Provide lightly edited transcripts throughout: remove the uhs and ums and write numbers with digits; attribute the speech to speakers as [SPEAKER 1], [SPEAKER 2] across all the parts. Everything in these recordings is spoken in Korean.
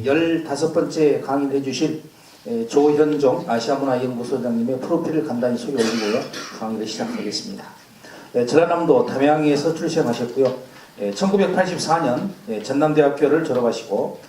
[SPEAKER 1] 15번째 강의를 해주실 조현종 아시아문화연구소장님의 프로필을 간단히 소개 올리고요. 강의를 시작하겠습니다. 전라남도 담양에서 출생하셨고요. 1984년 전남대학교를 졸업하시고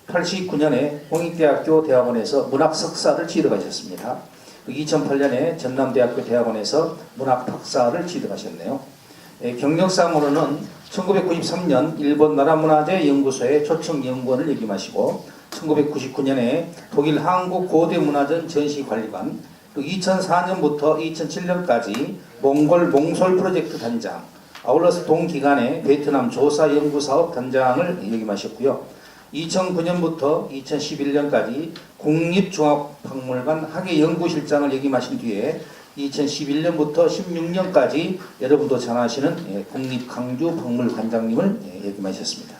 [SPEAKER 1] 89년에 홍익대학교 대학원에서 문학 석사를 취득하셨습니다. 2008년에 전남대학교 대학원에서 문학 박사를 취득하셨네요. 경력상으로는 1993년 일본 나라문화재연구소의 초청연구원을 역임하시고 1999년에 독일 한국고대문화전 전시관리관, 또 2004년부터 2007년까지 몽골 몽솔 프로젝트 단장, 아울러서 동기간에 베트남 조사연구사업 단장을 역임하셨고요. 2009년부터 2011년까지 국립종합박물관 학예연구실장을 역임하신 뒤에 2011년부터 16년까지 여러분도 잘 아시는 국립강주박물관장님을 역임하셨습니다.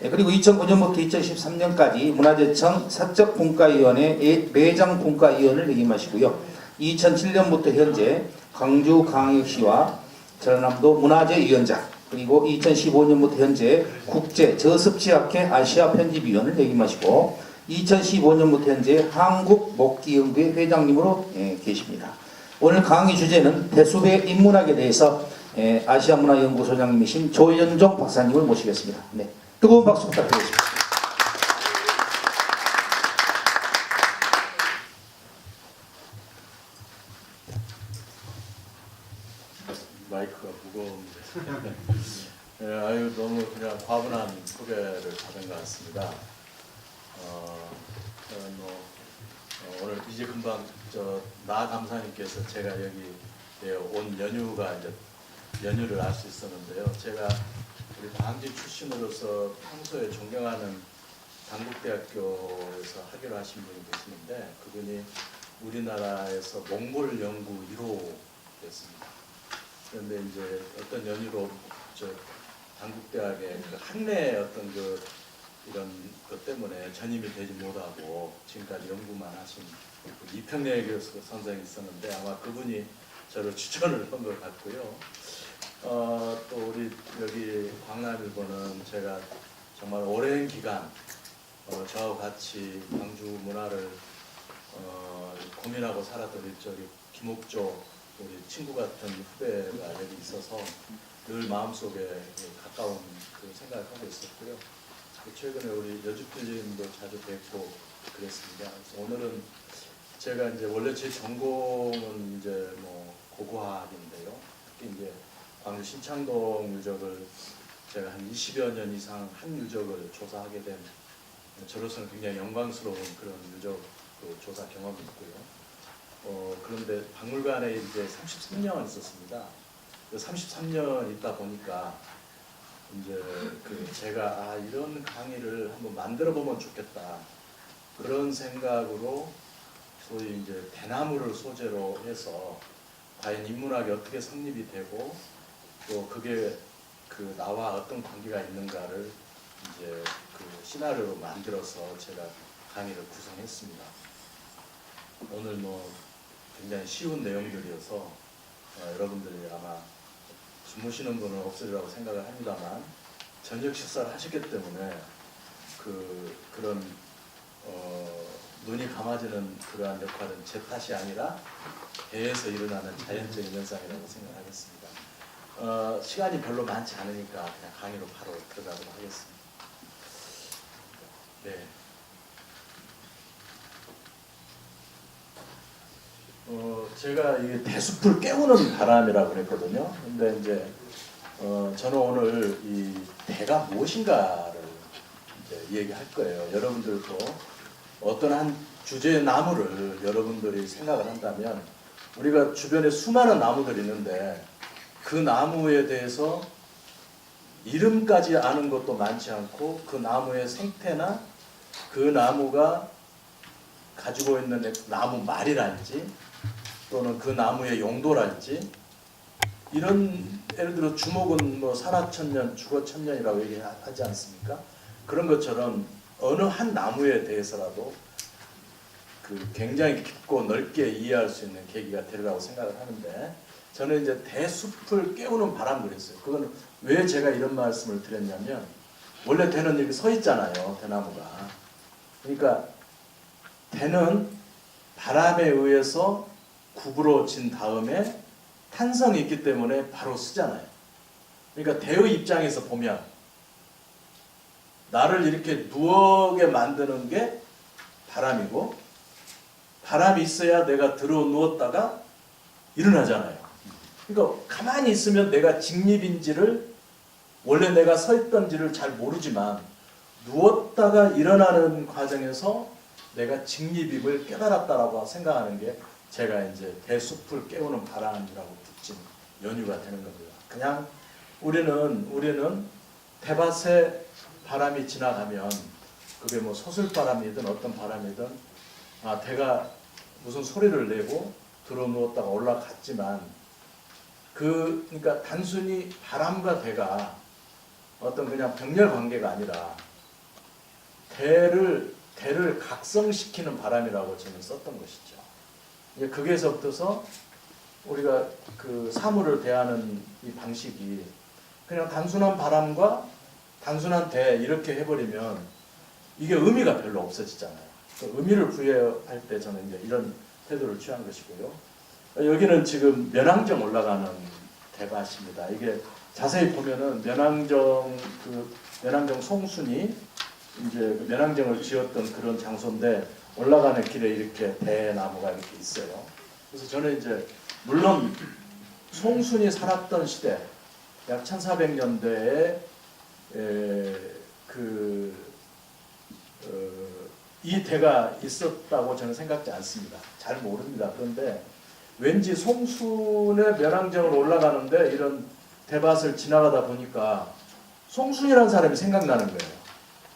[SPEAKER 1] 그리고 2009년부터 2013년까지 문화재청 사적분과위원회 매장분과위원을 역임하시고요. 2007년부터 현재 광주광역시와 전라남도 문화재위원장, 그리고 2015년부터 현재 국제저습지학회 아시아 편집위원을 역임하시고 2015년부터 현재 한국목기연구회 회장님으로 계십니다. 오늘 강의 주제는 대숲의 인문학에 대해서 아시아문화연구소장님이신 조현종 박사님을 모시겠습니다. 네, 뜨거운 박수 부탁드리겠습니다.
[SPEAKER 2] 마이크가 무거운데 아유 너무 그냥 과분한 소개를 받은 것 같습니다. 오늘 이제 금방 나 감사님께서 제가 여기 온 연유가 이제 연유를 알 수 있었는데요. 제가 우리 광주 출신으로서 평소에 존경하는 단국대학교에서 학위를 하신 분이 계시는데 그분이 우리나라에서 몽골 연구 1호였습니다. 그런데 이제 어떤 연유로 단국대학의 그 학내 어떤 이런 것 때문에 전임이 되지 못하고 지금까지 연구만 하신 이평래 교수 선생이 있었는데 아마 그분이 저를 추천을 한 것 같고요. 또 우리 여기 광남일보는 제가 정말 오랜 기간 저하고 같이 광주 문화를 고민하고 살았던 우리 김옥조 우리 친구 같은 후배가 여기 있어서 늘 마음속에 가까운 그 생각을 하고 있었고요. 최근에 우리 여주필님도 자주 뵙고 그랬습니다. 그래서 오늘은 제가 이제 원래 제 전공은 이제 고고학인데요. 특히 이제 광주 신창동 유적을 제가 한 20여 년 이상 한 유적을 조사하게 된 저로서는 굉장히 영광스러운 그런 유적 조사 경험이 있고요. 그런데 박물관에 이제 33년 있었습니다. 33년 있다 보니까 이제 제가 이런 강의를 한번 만들어 보면 좋겠다 그런 생각으로 소위 이제 대나무를 소재로 해서 과연 인문학이 어떻게 성립이 되고 또 그게 나와 어떤 관계가 있는가를 이제 시나리오로 만들어서 제가 강의를 구성했습니다. 오늘 굉장히 쉬운 내용들이어서 여러분들이 아마 주무시는 분은 없으리라고 생각을 합니다만 저녁 식사를 하셨기 때문에 그런 눈이 감아지는 그러한 역할은 제 탓이 아니라 배에서 일어나는 자연적인 현상이라고 생각하겠습니다. 시간이 별로 많지 않으니까 그냥 강의로 바로 들어가도록 하겠습니다. 네. 제가 이 대숲을 깨우는 바람이라고 그랬거든요. 근데 이제 저는 오늘 이 대가 무엇인가를 이제 얘기할 거예요. 여러분들도 어떤 한 주제의 나무를 여러분들이 생각을 한다면 우리가 주변에 수많은 나무들이 있는데 그 나무에 대해서 이름까지 아는 것도 많지 않고 그 나무의 생태나 그 나무가 가지고 있는 나무 말이랄지 또는 그 나무의 용도랄지 이런 예를 들어 주목은 살아천년 죽어천년이라고 얘기하지 않습니까? 그런 것처럼 어느 한 나무에 대해서라도 굉장히 깊고 넓게 이해할 수 있는 계기가 되리라고 생각을 하는데 저는 이제 대숲을 깨우는 바람을 했어요. 그건 왜 제가 이런 말씀을 드렸냐면 원래 대는 이렇게 서 있잖아요. 대나무가. 그러니까 대는 바람에 의해서 구부러진 다음에 탄성이 있기 때문에 바로 쓰잖아요. 그러니까 대의 입장에서 보면 나를 이렇게 누워게 만드는 게 바람이고, 바람이 있어야 내가 들어 누웠다가 일어나잖아요. 그러니까 가만히 있으면 내가 직립인지를, 원래 내가 서 있던지를 잘 모르지만 누웠다가 일어나는 과정에서 내가 직립임을 깨달았다라고 생각하는 게 제가 이제 대숲을 깨우는 바람이라고 붙인 연유가 되는 겁니다. 그냥 우리는 대밭에 바람이 지나가면 그게 뭐 소슬바람이든 어떤 바람이든 대가 무슨 소리를 내고 들어 누웠다가 올라갔지만 그러니까 단순히 바람과 대가 어떤 그냥 병렬 관계가 아니라 대를 각성시키는 바람이라고 저는 썼던 것이죠. 이제 거기에서부터서 우리가 그 사물을 대하는 이 방식이 그냥 단순한 바람과 단순한 대 이렇게 해버리면 이게 의미가 별로 없어지잖아요. 그 의미를 부여할 때 저는 이제 이런 태도를 취한 것이고요. 여기는 지금 면왕정 올라가는 대밭입니다. 이게 자세히 보면은 면왕정 송순이 이제 면왕정을 지었던 그런 장소인데 올라가는 길에 이렇게 대나무가 이렇게 있어요. 그래서 저는 이제 물론 송순이 살았던 시대 약 1400년대에 이 대가 있었다고 저는 생각지 않습니다. 잘 모릅니다. 그런데 왠지 송순의 면왕정을 올라가는데 이런 대밭을 지나가다 보니까 송순이라는 사람이 생각나는 거예요.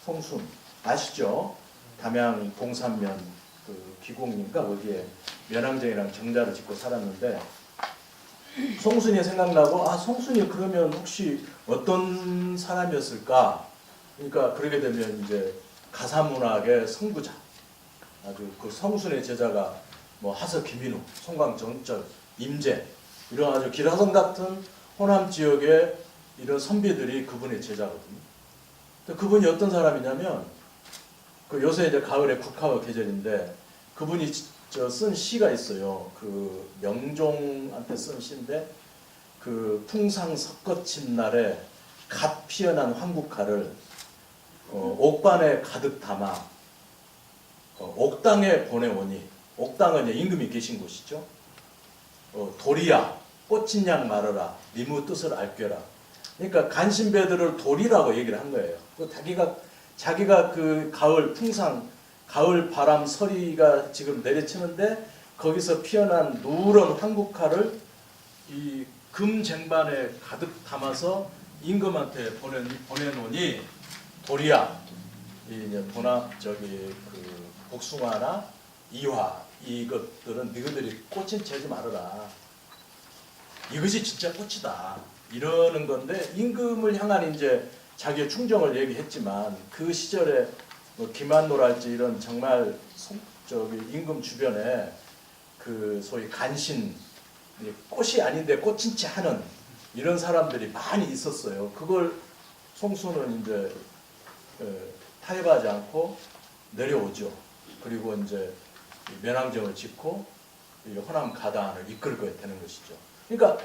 [SPEAKER 2] 송순 아시죠? 담양 봉산면 그 기공인가 거기에 면왕정이랑 정자를 짓고 살았는데 송순이 생각나고 송순이 그러면 혹시 어떤 사람이었을까? 그러니까 그러게 되면 이제 가사문학의 선구자, 아주 그 성순의 제자가 뭐 하서 김인우, 송광정철, 임재 이런 아주 기라성 같은 호남 지역의 이런 선비들이 그분의 제자거든요. 그분이 어떤 사람이냐면 그 요새 이제 가을에 국화가 계절인데 그분이 쓴 시가 있어요. 그 명종한테 쓴 시인데 그 풍상 섞어친 날에 갓 피어난 황국화를 옥반에 가득 담아 옥당에 보내오니, 옥당은 임금이 계신 곳이죠. 도리야 꽃인 양 말하라 니무 뜻을 알꿰라. 그러니까 간신배들을 도리라고 얘기를 한 거예요. 자기가 그 가을 풍상, 가을 바람 서리가 지금 내려치는데 거기서 피어난 누런 황국화를 이 금쟁반에 가득 담아서 임금한테 보내놓으니 도리야, 이제 그 복숭아나 이화 이것들은 너희들이 꽃인 채지 말아라. 이것이 진짜 꽃이다. 이러는 건데 임금을 향한 이제 자기의 충정을 얘기했지만 그 시절에 뭐 김한노랄지 이런 정말 임금 주변에 그 소위 간신 꽃이 아닌데 꽃인 채 하는 이런 사람들이 많이 있었어요. 그걸 송수는 이제 타협하지 않고 내려오죠. 그리고 이제 면왕정을 짓고 호남 가단을 이끌게 되는 것이죠. 그러니까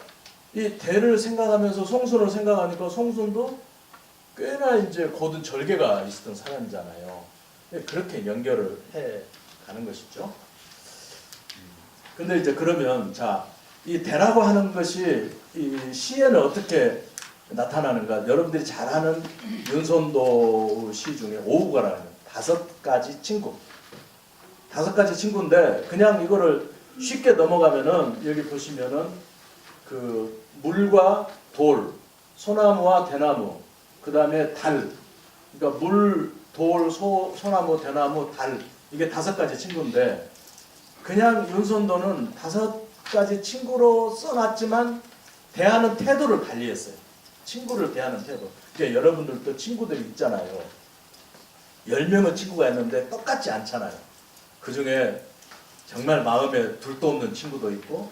[SPEAKER 2] 이 대를 생각하면서 송순을 생각하니까 송순도 꽤나 이제 고든 절개가 있었던 사람이잖아요. 그렇게 연결을 해 가는 것이죠. 근데 이제 그러면 이 대라고 하는 것이 이 시에는 어떻게 나타나는가? 여러분들이 잘 아는 윤선도 시 중에 오후가라는 5가지 친구. 5가지 친구인데 그냥 이거를 쉽게 넘어가면은 여기 보시면은 그 물과 돌, 소나무와 대나무, 그 다음에 달. 그러니까 물, 돌, 소나무, 대나무, 달. 이게 5가지 친구인데 그냥 윤선도는 5가지 친구로 써놨지만 대하는 태도를 달리했어요. 친구를 대하는 태도. 그러니까 여러분들도 친구들이 있잖아요. 10명의 친구가 있는데 똑같지 않잖아요. 그 중에 정말 마음에 둘도 없는 친구도 있고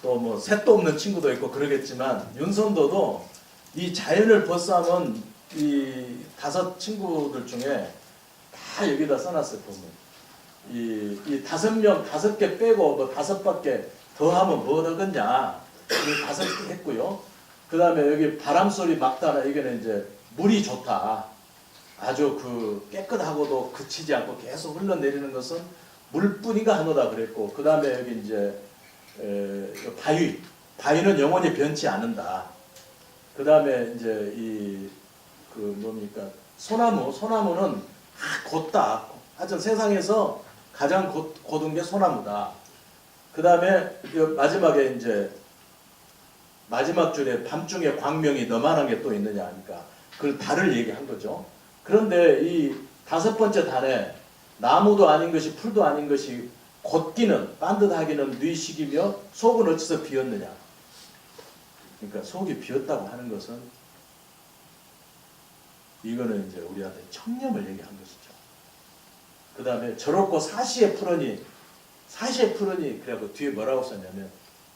[SPEAKER 2] 또 뭐 셋도 없는 친구도 있고 그러겠지만 윤선도도 이 자연을 벗삼은 이 5 친구들 중에 다 여기다 써놨어요. 보면 이 5명 5개 빼고 뭐 5밖에 더 하면 뭐 더겠냐. 5개 했고요. 그 다음에 여기 바람소리 막다나 여기는 이제 물이 좋다. 아주 그 깨끗하고도 그치지 않고 계속 흘러내리는 것은 물뿐이가 하노다 그랬고, 그 다음에 여기 이제 바위는 영원히 변치 않는다. 그 다음에 이제 이 그 뭡니까 소나무는 곧다. 하여튼 세상에서 가장 곧은 게 소나무다. 그 다음에 마지막에 이제 마지막 줄에 밤중에 광명이 너만한 게 또 있느냐 하니까 그걸 달을 얘기한 거죠. 그런데 이 5번째 단에 나무도 아닌 것이 풀도 아닌 것이 곧기는 반듯하기는 네 식이며 속은 어째서 비었느냐. 그러니까 속이 비었다고 하는 것은 이거는 이제 우리한테 청렴을 얘기한 것이죠. 그 다음에 저렇고 사시에 풀으니 그래갖고 뒤에 뭐라고 썼냐면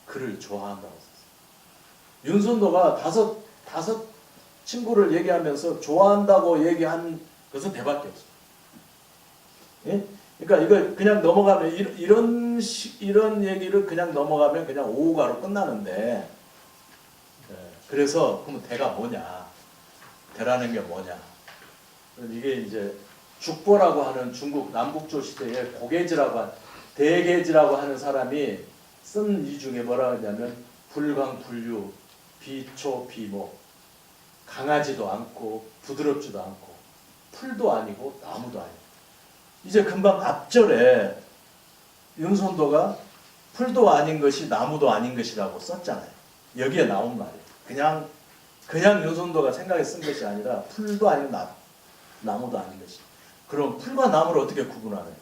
[SPEAKER 2] 그를 좋아한다고 썼어요. 윤선도가 다섯 친구를 얘기하면서 좋아한다고 얘기한 것은 대밖에 없어요. 예? 그러니까 이거 그냥 넘어가면 이런 얘기를 그냥 넘어가면 그냥 오후가로 끝나는데, 그래서 그러면 대가 뭐냐? 대라는 게 뭐냐? 이게 이제 죽보라고 하는 중국 남북조 시대에 대계지라고 하는 사람이 쓴 이 중에 뭐라고 하냐면 불광불유, 비초비목, 강하지도 않고 부드럽지도 않고 풀도 아니고 나무도 아니고. 이제 금방 앞절에 윤선도가 풀도 아닌 것이 나무도 아닌 것이라고 썼잖아요. 여기에 나온 말이에요. 그냥 윤선도가 생각해 쓴 것이 아니라 풀도 아니고 나무도 아닌 것이. 그럼 풀과 나무를 어떻게 구분하느냐?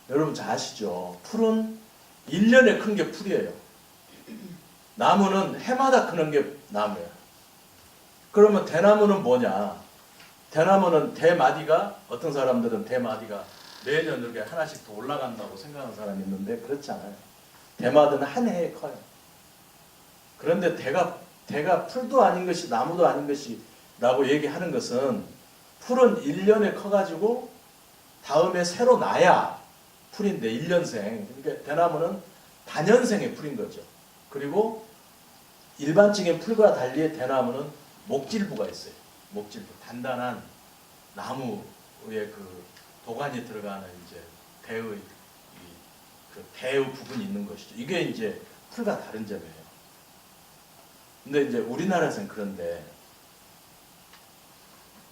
[SPEAKER 2] 여러분 잘 아시죠? 풀은 1년에 큰 게 풀이에요. 나무는 해마다 크는 게 나무예요. 그러면 대나무는 뭐냐? 대나무는 대마디가, 어떤 사람들은 대마디가 매년 이렇게 하나씩 더 올라간다고 생각하는 사람이 있는데 그렇지 않아요. 대마디는 한 해에 커요. 그런데 대가 풀도 아닌 것이 나무도 아닌 것이 라고 얘기하는 것은 풀은 1년에 커가지고 다음에 새로 나야 풀인데 1년생. 그러니까 대나무는 단연생의 풀인 거죠. 그리고 일반적인 풀과 달리 대나무는 목질부가 있어요. 목질부. 단단한 나무의 그 도관이 들어가는 이제 대의 부분이 있는 것이죠. 이게 이제 풀과 다른 점이에요. 근데 이제 우리나라에서는 그런데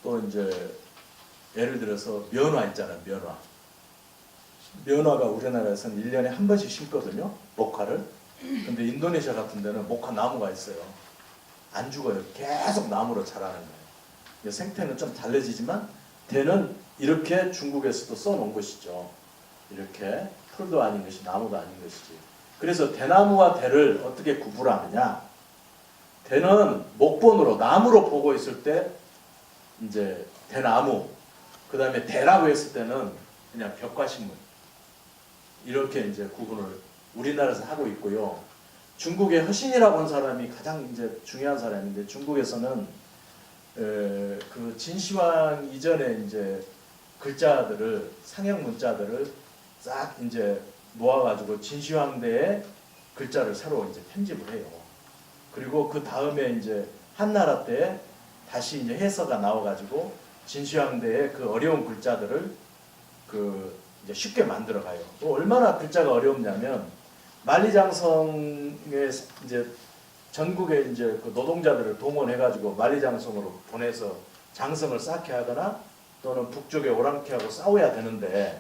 [SPEAKER 2] 또 이제 예를 들어서 면화 있잖아요. 면화가 우리나라에서는 1년에 한 번씩 심거든요. 목화를. 근데 인도네시아 같은 데는 목화 나무가 있어요. 안 죽어요. 계속 나무로 자라는 거예요. 생태는 좀 달라지지만 대는 이렇게 중국에서도 써놓은 것이죠. 이렇게 풀도 아닌 것이 나무도 아닌 것이지. 그래서 대나무와 대를 어떻게 구분하느냐? 대는 목본으로 나무로 보고 있을 때 이제 대나무, 그 다음에 대라고 했을 때는 그냥 벽화식물, 이렇게 이제 구분을 우리나라에서 하고 있고요. 중국의 허신이라고 하는 사람이 가장 이제 중요한 사람인데, 중국에서는 그 진시황 이전에 이제 글자들을, 상형 문자들을 싹 이제 모아가지고 진시황대에 글자를 새로 이제 편집을 해요. 그리고 그 다음에 이제 한나라 때 다시 이제 해서가 나와가지고 진시황대의 그 어려운 글자들을 그 이제 쉽게 만들어가요. 얼마나 글자가 어렵냐면 만리장성에 이제 전국에 이제 그 노동자들을 동원해가지고 만리장성으로 보내서 장성을 쌓게 하거나 또는 북쪽에 오랑캐하고 싸워야 되는데,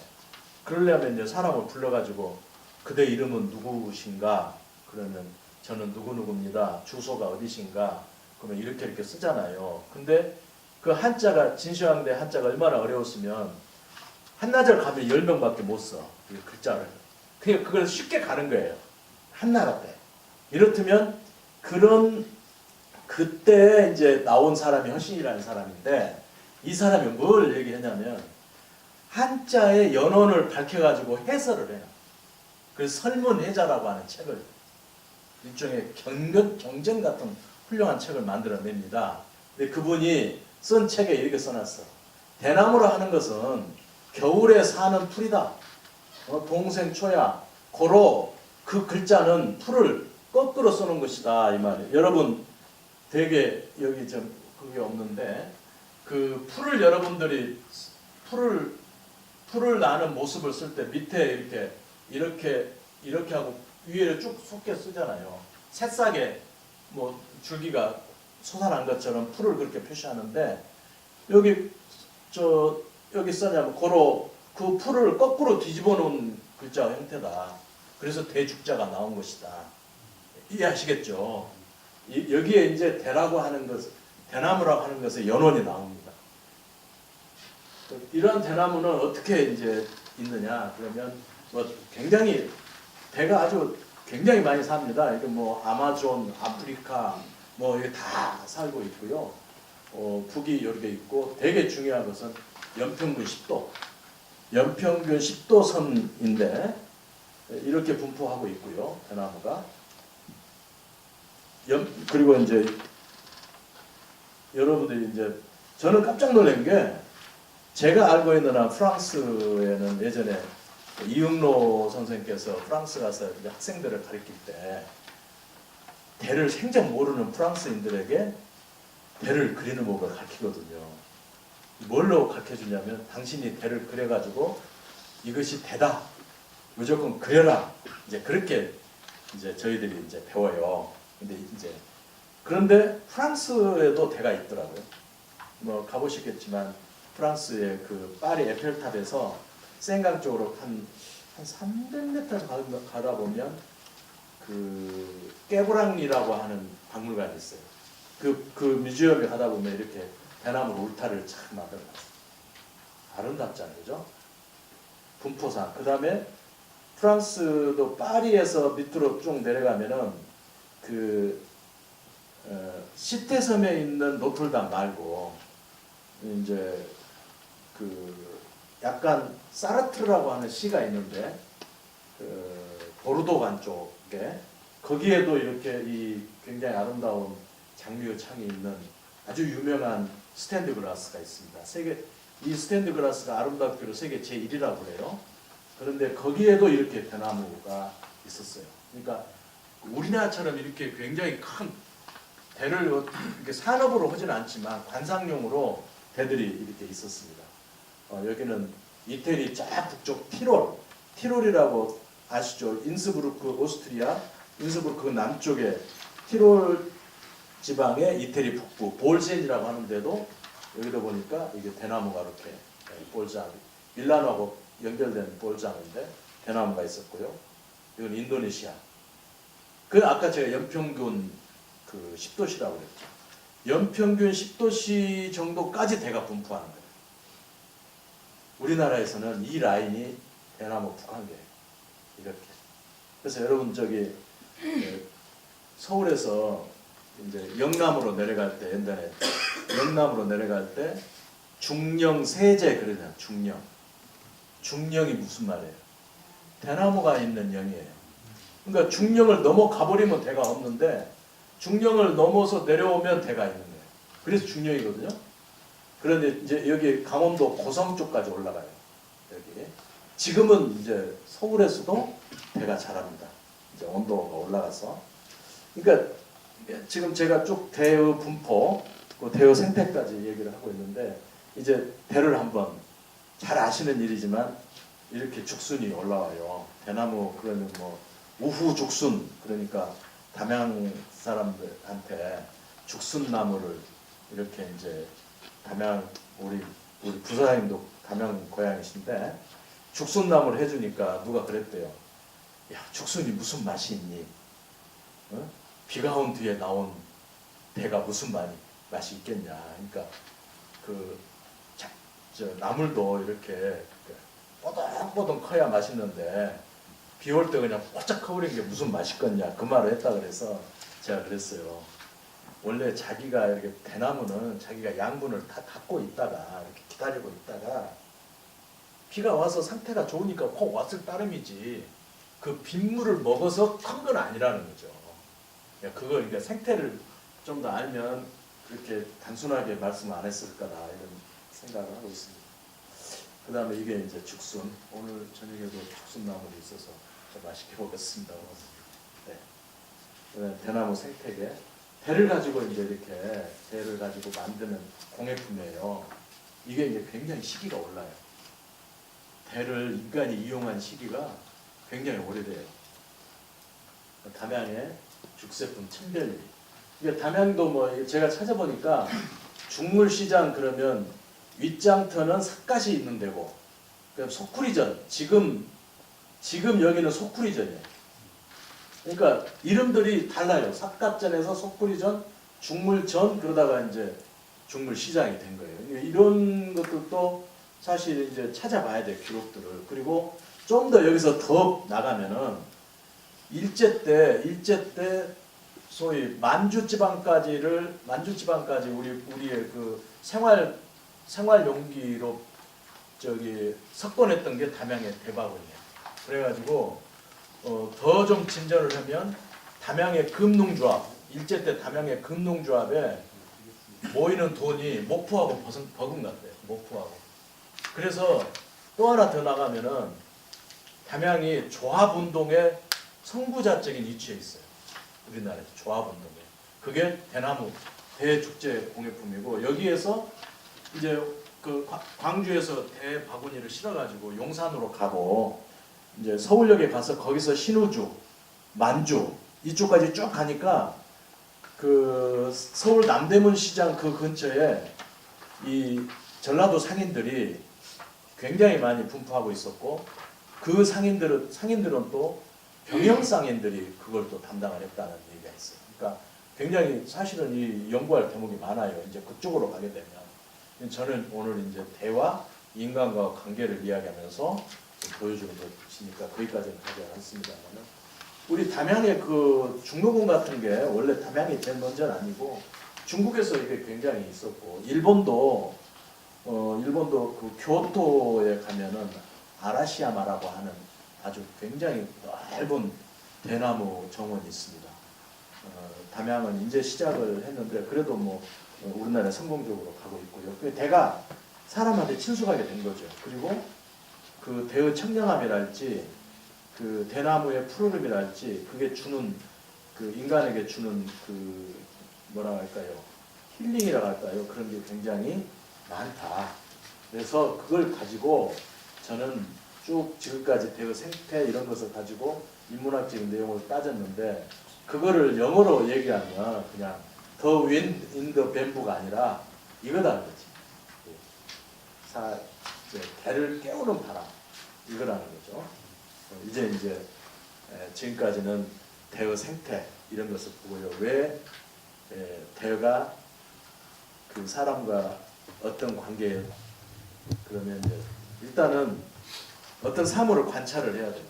[SPEAKER 2] 그러려면 이제 사람을 불러가지고 그대 이름은 누구신가? 그러면 저는 누구누구입니다. 주소가 어디신가? 그러면 이렇게 쓰잖아요. 근데 그 한자가, 진시황대 한자가 얼마나 어려웠으면 한나절 가면 10명밖에 못 써. 이 글자를. 그냥 그걸 쉽게 가는 거예요. 한나라 때. 이렇다면 그때 이제 나온 사람이 허신이라는 사람인데, 이 사람이 뭘 얘기했냐면 한자의 연원을 밝혀가지고 해설을 해요. 그래서 설문해자라고 하는 책을, 일종의 경전 같은 훌륭한 책을 만들어냅니다. 근데 그분이 쓴 책에 이렇게 써놨어. 대나무로 하는 것은 겨울에 사는 풀이다. 동생 초야. 고로 그 글자는 풀을 거꾸로 써놓은 것이다 이 말이에요. 여러분 되게 여기 좀 그게 없는데 그 풀을 여러분들이 풀을 나는 모습을 쓸 때 밑에 이렇게 하고 위에 쭉 솟게 쓰잖아요. 새싹에 뭐 줄기가 솟아난 것처럼 풀을 그렇게 표시하는데 여기 써냐면 고로 그 풀을 거꾸로 뒤집어 놓은 글자 형태다. 그래서 대죽자가 나온 것이다. 이해하시겠죠? 여기에 이제 대라고 하는 것, 대나무라고 하는 것의 연원이 나옵니다. 이러한 대나무는 어떻게 이제 있느냐? 그러면 뭐 굉장히 대가 아주 굉장히 많이 삽니다. 이게 뭐 아마존, 아프리카 뭐 이게 다 살고 있고요. 북이 이렇게 있고 되게 중요한 것은 연평균 10도. 연평균 10도 선인데 이렇게 분포하고 있고요. 대나무가. 그리고 이제 여러분들이 이제 저는 깜짝 놀란 게 제가 알고 있는 한 프랑스에는 예전에 이응로 선생께서 프랑스 가서 이제 학생들을 가르칠 때 대를 생전 모르는 프랑스인들에게 대를 그리는 법을 가르치거든요. 뭘로 가르쳐주냐면 당신이 대를 그려가지고 이것이 대다. 무조건 그려라. 이제 그렇게 이제 저희들이 이제 배워요. 그런데 프랑스에도 대가 있더라고요. 뭐 가보시겠지만 프랑스의 그 파리 에펠탑에서 생강 쪽으로 한 300m 가다 보면 그 깨브랑리라고 하는 박물관이 있어요. 그 뮤지엄에 가다 보면 이렇게 대나무 울타리를 착 만들어놨어요. 아름답잖아요, 그죠? 분포상. 그 다음에 프랑스도 파리에서 밑으로 쭉 내려가면은 시테섬에 있는 노틀담 말고 이제 약간 사르트르라고 하는 시가 있는데 보르도간 쪽에 거기에도 이렇게 이 굉장히 아름다운 장미의 창이 있는 아주 유명한 스탠드 글라스가 있습니다. 이 스탠드 글라스가 아름답기로 세계 제1위라고 해요. 그런데 거기에도 이렇게 대나무가 있었어요. 그러니까 우리나라처럼 이렇게 굉장히 큰 대를 이렇게 산업으로 하진 않지만 관상용으로 대들이 이렇게 있었습니다. 여기는 이태리 쫙 북쪽 티롤이라고 아시죠? 인스부르크 오스트리아 인스부르크 남쪽에 티롤 지방의 이태리 북부 볼센이라고 하는데도 여기도 보니까 이게 대나무가 이렇게 볼장 밀라노하고 연결된 볼장인데 대나무가 있었고요. 이건 인도네시아. 아까 제가 연평균 10도시라고 그랬죠. 연평균 10도시 정도까지 대가 분포하는 거예요. 우리나라에서는 이 라인이 대나무 북한계예요. 이렇게. 그래서 여러분 서울에서 이제 영남으로 내려갈 때 옛날에 영남으로 내려갈 때 중령 세제 그러잖아요. 중령이 무슨 말이에요? 대나무가 있는 영이에요. 그러니까 중령을 넘어가 버리면 대가 없는데 중령을 넘어서 내려오면 대가 있는 거예요. 그래서 중령이거든요. 그런데 이제 여기 강원도 고성 쪽까지 올라가요. 여기 지금은 이제 서울에서도 대가 자랍니다. 이제 온도가 올라가서. 그러니까 지금 제가 쭉 대의 분포, 대의 생태까지 얘기를 하고 있는데 이제 대를 한번 잘 아시는 일이지만 이렇게 죽순이 올라와요. 대나무 그러면 뭐 우후 죽순 그러니까 담양 사람들한테 죽순나무를 이렇게 이제 담양 우리 부사장님도 담양 고향이신데 죽순나무를 해주니까 누가 그랬대요. 야 죽순이 무슨 맛이 있니? 어? 비가 온 뒤에 나온 대가 무슨 맛이 있겠냐. 그러니까 나물도 이렇게 뽀득뽀득 커야 맛있는데 비 올 때 그냥 포착 커버린 게 무슨 맛있겠냐 그 말을 했다 그래서 제가 그랬어요. 원래 자기가 이렇게 대나무는 자기가 양분을 다 갖고 있다가 이렇게 기다리고 있다가 비가 와서 상태가 좋으니까 콕 왔을 따름이지 그 빗물을 먹어서 큰 건 아니라는 거죠. 그러니까 생태를 좀 더 알면 그렇게 단순하게 말씀 안 했을 거다 이런 생각을 하고 있습니다. 그 다음에 이게 이제 죽순. 오늘 저녁에도 죽순 나물이 있어서 좀 맛있게 먹었습니다. 네. 그다음에 대나무 생태계. 대를 가지고 이제 이렇게 대를 가지고 만드는 공예품이에요. 이게 이제 굉장히 시기가 올라요. 대를 인간이 이용한 시기가 굉장히 오래돼요. 담양의 죽제품 천별리. 이게 담양도 뭐 제가 찾아보니까 죽물시장 그러면 윗장터는 삿갓이 있는 데고, 그럼 소쿠리전, 지금 여기는 소쿠리전이에요. 그러니까 이름들이 달라요. 삿갓전에서 소쿠리전, 죽물전, 그러다가 이제 죽물시장이 된 거예요. 이런 것들도 사실 이제 찾아봐야 돼요, 기록들을. 그리고 좀 더 여기서 더 나가면은 일제 때 소위 만주지방까지 우리의 그 생활 용기로 저기 석권했던 게 담양의 대바군이에요. 그래가지고 더 좀 진전을 하면 담양의 금농조합, 일제 때 담양의 금농조합에 모이는 돈이 목포하고 버금갔대요. 목포하고. 그래서 또 하나 더 나가면은 담양이 조합운동의 선구자적인 위치에 있어요. 우리나라에서 조합운동에. 그게 대나무 대축제 공예품이고, 여기에서 이제 그 광주에서 대바구니를 실어가지고 용산으로 가고, 이제 서울역에 가서 거기서 신우주, 만주 이쪽까지 쭉 가니까 그 서울 남대문 시장 그 근처에 이 전라도 상인들이 굉장히 많이 분포하고 있었고, 그 상인들은 또 병영 상인들이 그걸 또 담당을 했다는 얘기가 있어요. 그러니까 굉장히 사실은 이 연구할 대목이 많아요. 이제 그쪽으로 가게 되면 저는 오늘 이제 대와 인간과 관계를 이야기하면서 보여주는 것이니까 거기까지는 하지 않습니다만, 우리 담양의 그 중노군 같은 게 원래 담양이 제일 먼저는 아니고 중국에서 이게 굉장히 있었고, 일본도 그 교토에 가면은 아라시야마라고 하는 아주 굉장히 넓은 대나무 정원이 있습니다. 담양은 이제 시작을 했는데 그래도 뭐 우리나라에 성공적으로 가고 있고요. 그 대가 사람한테 친숙하게 된 거죠. 그리고 그 대의 청량함이랄지 그 대나무의 푸르름이랄지 그게 주는 그 인간에게 주는 그 뭐라 할까요? 힐링이라 할까요? 그런 게 굉장히 많다. 그래서 그걸 가지고 저는 쭉 지금까지 대의 생태 이런 것을 가지고 인문학적인 내용을 따졌는데, 그거를 영어로 얘기하면 그냥 The Wind in the Bamboo가 아니라 이거다는 거지. 대를 깨우는 바람, 이거라는 거죠. 이제 지금까지는 대의 생태 이런 것을 보고요. 왜 대가 그 사람과 어떤 관계에, 그러면 이제 일단은 어떤 사물을 관찰을 해야 돼요.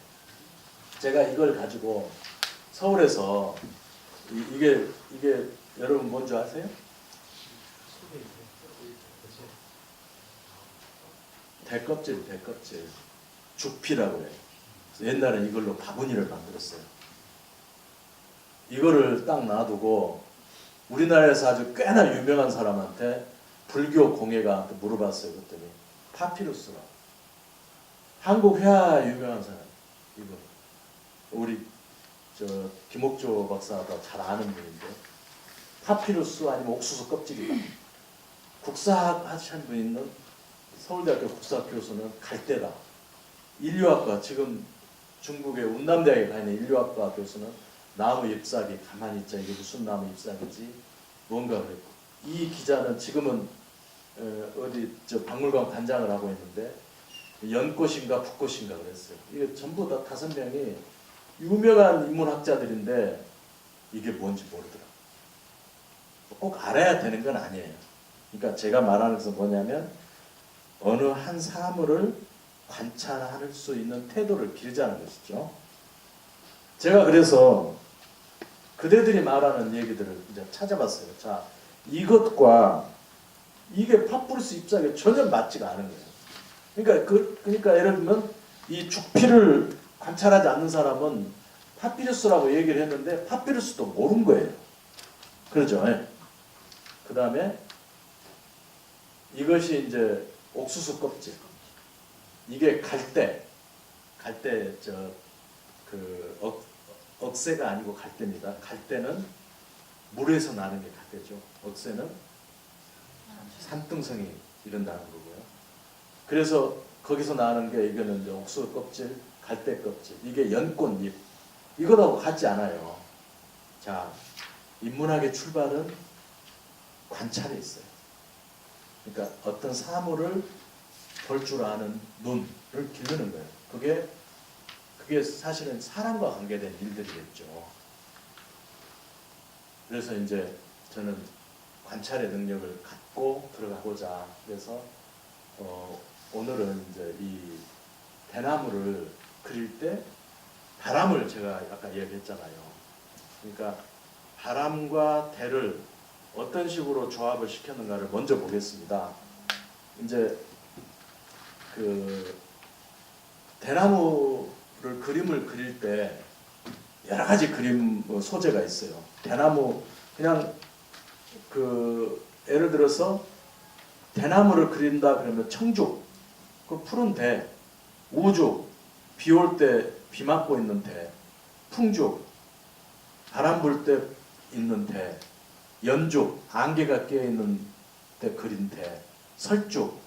[SPEAKER 2] 제가 이걸 가지고 서울에서 이게 여러분 뭔지 아세요? 대껍질. 죽피라고 해요. 옛날에 이걸로 바구니를 만들었어요. 이거를 딱 놔두고 우리나라에서 아주 꽤나 유명한 사람한테 불교 공예가 물어봤어요. 그랬더니 파피루스라고. 한국 회화 유명한 사람. 이거 우리 저 김옥조 박사가 잘 아는 분인데, 파피루스 아니면 옥수수 껍질이다. 국사학 하시는 분 있는 서울대학교 국사학 교수는 갈대다. 인류학과, 지금 중국의 운남대학에 가 있는 인류학과 교수는 나무 잎사귀 가만히 있자, 이게 무슨 나무 잎사귀지? 뭔가 그랬고, 이 기자는 지금은 어디 저 박물관 관장을 하고 있는데 연꽃인가 붓꽃인가 그랬어요. 이게 전부 다 5명이 유명한 인문학자들인데 이게 뭔지 모르더라고요. 꼭 알아야 되는 건 아니에요. 그러니까 제가 말하는 것은 뭐냐면 어느 한 사물을 관찰할 수 있는 태도를 기르자는 것이죠. 제가 그래서 그대들이 말하는 얘기들을 이제 찾아봤어요. 자, 이것과 이게 파푸루스 잎사귀가 전혀 맞지가 않은 거예요. 그러니까 예를 들면 이 죽피를 관찰하지 않는 사람은 파피루스라고 얘기를 했는데 파피루스도 모른 거예요. 그렇죠? 그 다음에 이것이 이제 옥수수 껍질. 이게 갈대 억새가 아니고 갈대입니다. 갈대는 물에서 나는 게 갈대죠. 억새는 산등성이 이른다는 거고요. 그래서 거기서 나는 게 이거는 이제 옥수 껍질, 갈대 껍질, 이게 연꽃잎, 이거하고 같지 않아요. 자, 인문학의 출발은 관찰에 있어요. 그러니까 어떤 사물을 볼 줄 아는 눈을 기르는 거예요. 그게 사실은 사람과 관계된 일들이겠죠. 그래서 이제 저는 관찰의 능력을 갖고 들어가고자 해서 오늘은 이제 이 대나무를 그릴 때 바람을 제가 아까 얘기했잖아요. 그러니까 바람과 대를 어떤 식으로 조합을 시켰는가를 먼저 보겠습니다. 이제 그 대나무를 그림을 그릴 때 여러 가지 그림 소재가 있어요. 대나무 그냥 예를 들어서 대나무를 그린다 그러면 청죽, 그 푸른 대, 우죽, 비 올 때 비 맞고 있는 대, 풍죽, 바람 불 때 있는 대, 연죽, 안개가 끼어 있는 때 그린 대, 설죽,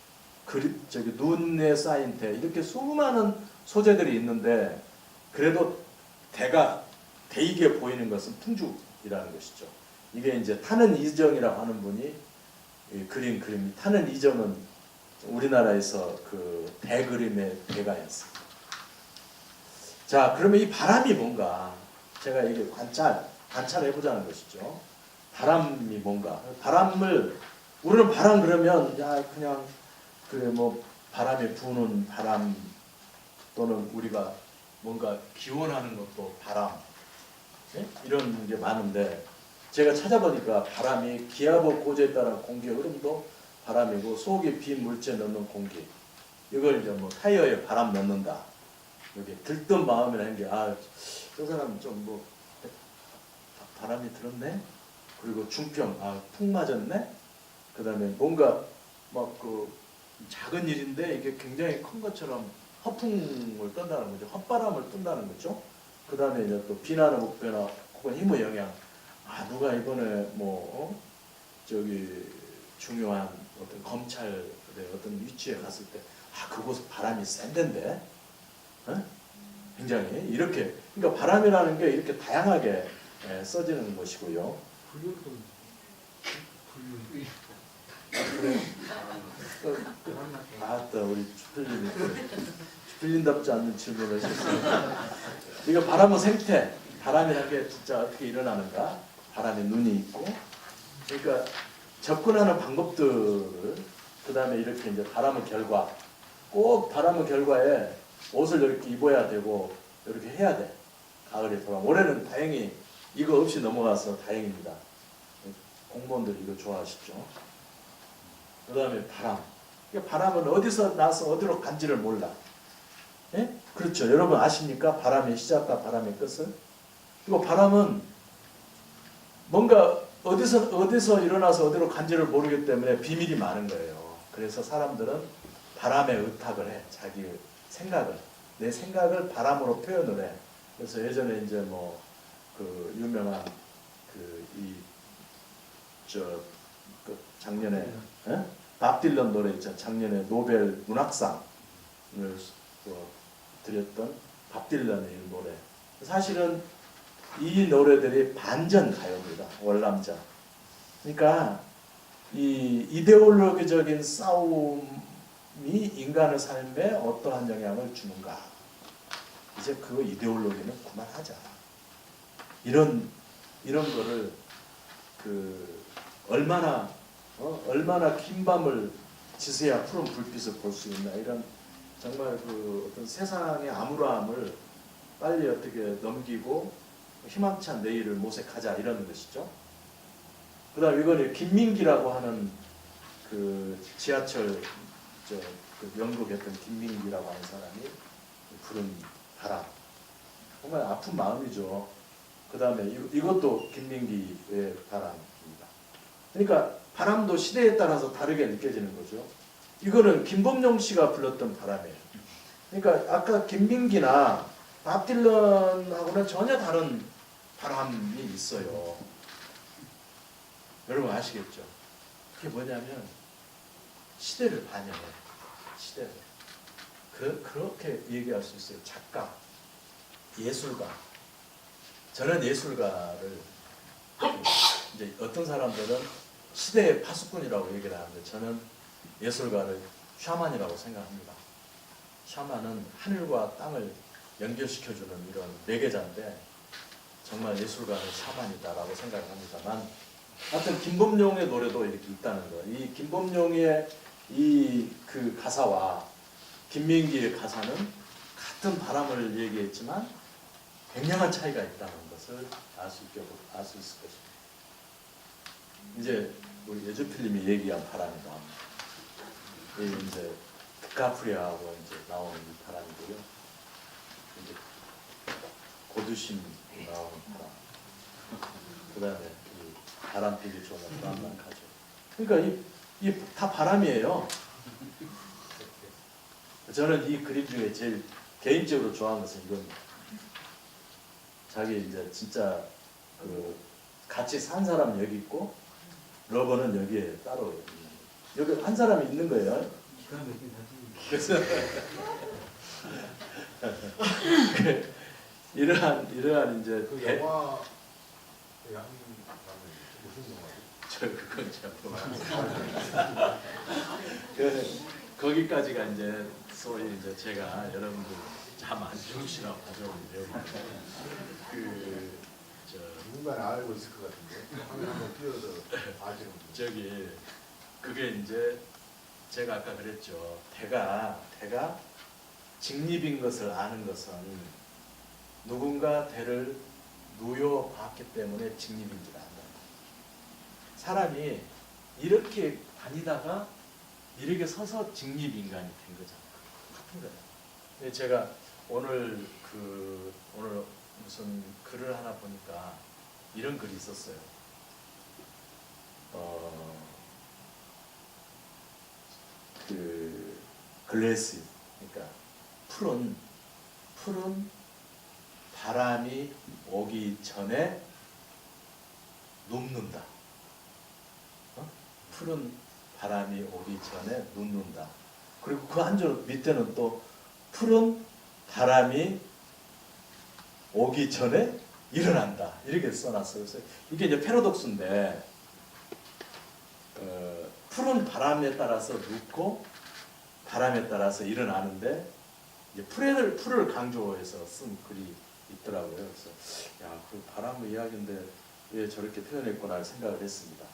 [SPEAKER 2] 눈에 쌓인 대, 이렇게 수많은 소재들이 있는데 그래도 대가 대이게 보이는 것은 풍죽이라는 것이죠. 이게 이제 타는 이정이라고 하는 분이 그린 그림이, 타는 이정은 우리나라에서 그 대그림의 대가였습니다. 자, 그러면 이 바람이 뭔가 제가 이게 관찰해보자는 것이죠. 바람이 뭔가, 우리는 바람 그러면 야 그냥 그래 뭐 바람이 부는 바람, 또는 우리가 뭔가 기원하는 것도 바람, 예? 이런 게 많은데 제가 찾아보니까 바람이 기압의 고조에 따른 공기의 흐름도 바람이고, 속에 빈 물체 넣는 공기, 이걸 이제 뭐 타이어에 바람 넣는다. 여기 들뜬 마음이라는 게, 저 사람 좀 뭐 바람이 들었네. 그리고 중평, 푹 맞았네. 그 다음에 뭔가 막 그 작은 일인데 이게 굉장히 큰 것처럼 허풍을 떤다는 거죠. 헛바람을 뜬다는 거죠. 그 다음에 이제 또 비난의 목표나 혹은 힘의 영향. 누가 이번에 중요한 어떤 검찰의 어떤 위치에 갔을 때, 그곳 바람이 센 데인데, 굉장히 이렇게, 그러니까 바람이라는 게 이렇게 다양하게 써지는 것이고요. 그래. 또 우리 주필린답지 않는 질문을 하셨습니다. 이거 바람의 생태, 바람이라는 게 진짜 어떻게 일어나는가? 바람에 눈이 있고, 그러니까 접근하는 방법들을, 그 다음에 이렇게 이제 바람의 결과, 꼭 바람의 결과에 옷을 이렇게 입어야 되고 이렇게 해야 돼. 가을에 돌아. 올해는 다행히 이거 없이 넘어가서 다행입니다. 공무원들 이거 좋아하시죠? 그 다음에 바람. 바람은 어디서 나서 어디로 간지를 몰라. 예? 그렇죠. 여러분 아십니까? 바람의 시작과 바람의 끝을. 그리고 바람은 뭔가 어디서 일어나서 어디로 간지를 모르기 때문에 비밀이 많은 거예요. 그래서 사람들은 바람에 의탁을 해. 자기 생각을. 내 생각을 바람으로 표현을 해. 그래서 예전에 이제 그 유명한 작년에 밥 딜런 노래 있잖아. 작년에 노벨 문학상을 드렸던 밥 딜런의 노래. 사실은 이 노래들이 반전 가요입니다. 월남전. 그러니까 이 이데올로기적인 싸움이 인간의 삶에 어떠한 영향을 주는가. 이제 그 이데올로기는 그만하자. 이런 거를 얼마나 긴 밤을 지새야 푸른 불빛을 볼 수 있나, 이런 정말 어떤 세상의 암울함을 빨리 어떻게 넘기고 희망찬 내일을 모색하자, 이런 것이죠. 그 다음 이거는 김민기라고 하는 지하철 연극했던 김민기라고 하는 사람이 부른 바람. 정말 아픈 마음이죠. 그 다음에 이것도 김민기의 바람입니다. 그러니까 바람도 시대에 따라서 다르게 느껴지는 거죠. 이거는 김범용 씨가 불렀던 바람이에요. 그러니까 아까 김민기나 밥 딜런하고는 전혀 다른 바람이 있어요. 여러분 아시겠죠? 그게 뭐냐면 시대를 반영해. 시대를. 그렇게 얘기할 수 있어요. 작가, 예술가. 저는 예술가를 이제 어떤 사람들은 시대의 파수꾼이라고 얘기를 하는데 저는 예술가를 샤만이라고 생각합니다. 샤만은 하늘과 땅을 연결시켜주는 이런 매개자인데 정말 예술가는 샤만이다라고 생각을 합니다만 하여튼 김범용의 노래도 이렇게 있다는 거예요. 이 김범용의 이 그 가사와 김민기의 가사는 같은 바람을 얘기했지만 굉장한 차이가 있다는 것을 알 수 있을 것입니다. 이제 우리 예주필님이 얘기한 바람이다. 이 이제 디카프리오하고 이제 나오는 이 바람이고요. 이제 고두심 나오는 바람. 그다음에 이 바람 피기 좋은 불안만하죠. 그러니까 이 다 바람이에요. 저는 이 그림 중에 제일 개인적으로 좋아하는 것은 이겁니다. 자기 이제 진짜 그 같이 산 사람 여기 있고 러버는 여기에 따로 여기 한 사람이 있는 거예요.
[SPEAKER 3] 기가 막힌 사진입니다.
[SPEAKER 2] 그래서 이러한 이제
[SPEAKER 3] 그 영화 무슨 영화죠?
[SPEAKER 2] 저 그건 제가 거기까지가 이제 소위 이제 제가 여러분들 잠 안 주무시라고 가져온 내용인데 그저
[SPEAKER 3] 누군가는 알고 있을 것 같은데 한번 뛰어서 아시는 분.
[SPEAKER 2] 저기 그게 이제 제가 아까 그랬죠. 대가 직립인 것을 아는 것은 누군가 대를 누여봤기 때문에 직립인 줄 안다. 사람이 이렇게 다니다가 이렇게 서서 직립인간이 된 거잖아요. 같은 거예요. 제가 오늘 오늘 무슨 글을 하나 보니까 이런 글이 있었어요. 글래스, 그러니까 푸른 바람이 오기 전에 눕는다. 푸른 바람이 오기 전에 눕는다. 그리고 그 한 줄 밑에는 또 푸른 바람이 오기 전에 일어난다. 이렇게 써놨어요. 그래서 이게 이제 패러독스인데 푸른 바람에 따라서 눕고 바람에 따라서 일어나는데 이제 풀을 강조해서 쓴 글이 있더라고요. 그래서 그 바람의 이야기인데 왜 저렇게 표현했구나 생각을 했습니다.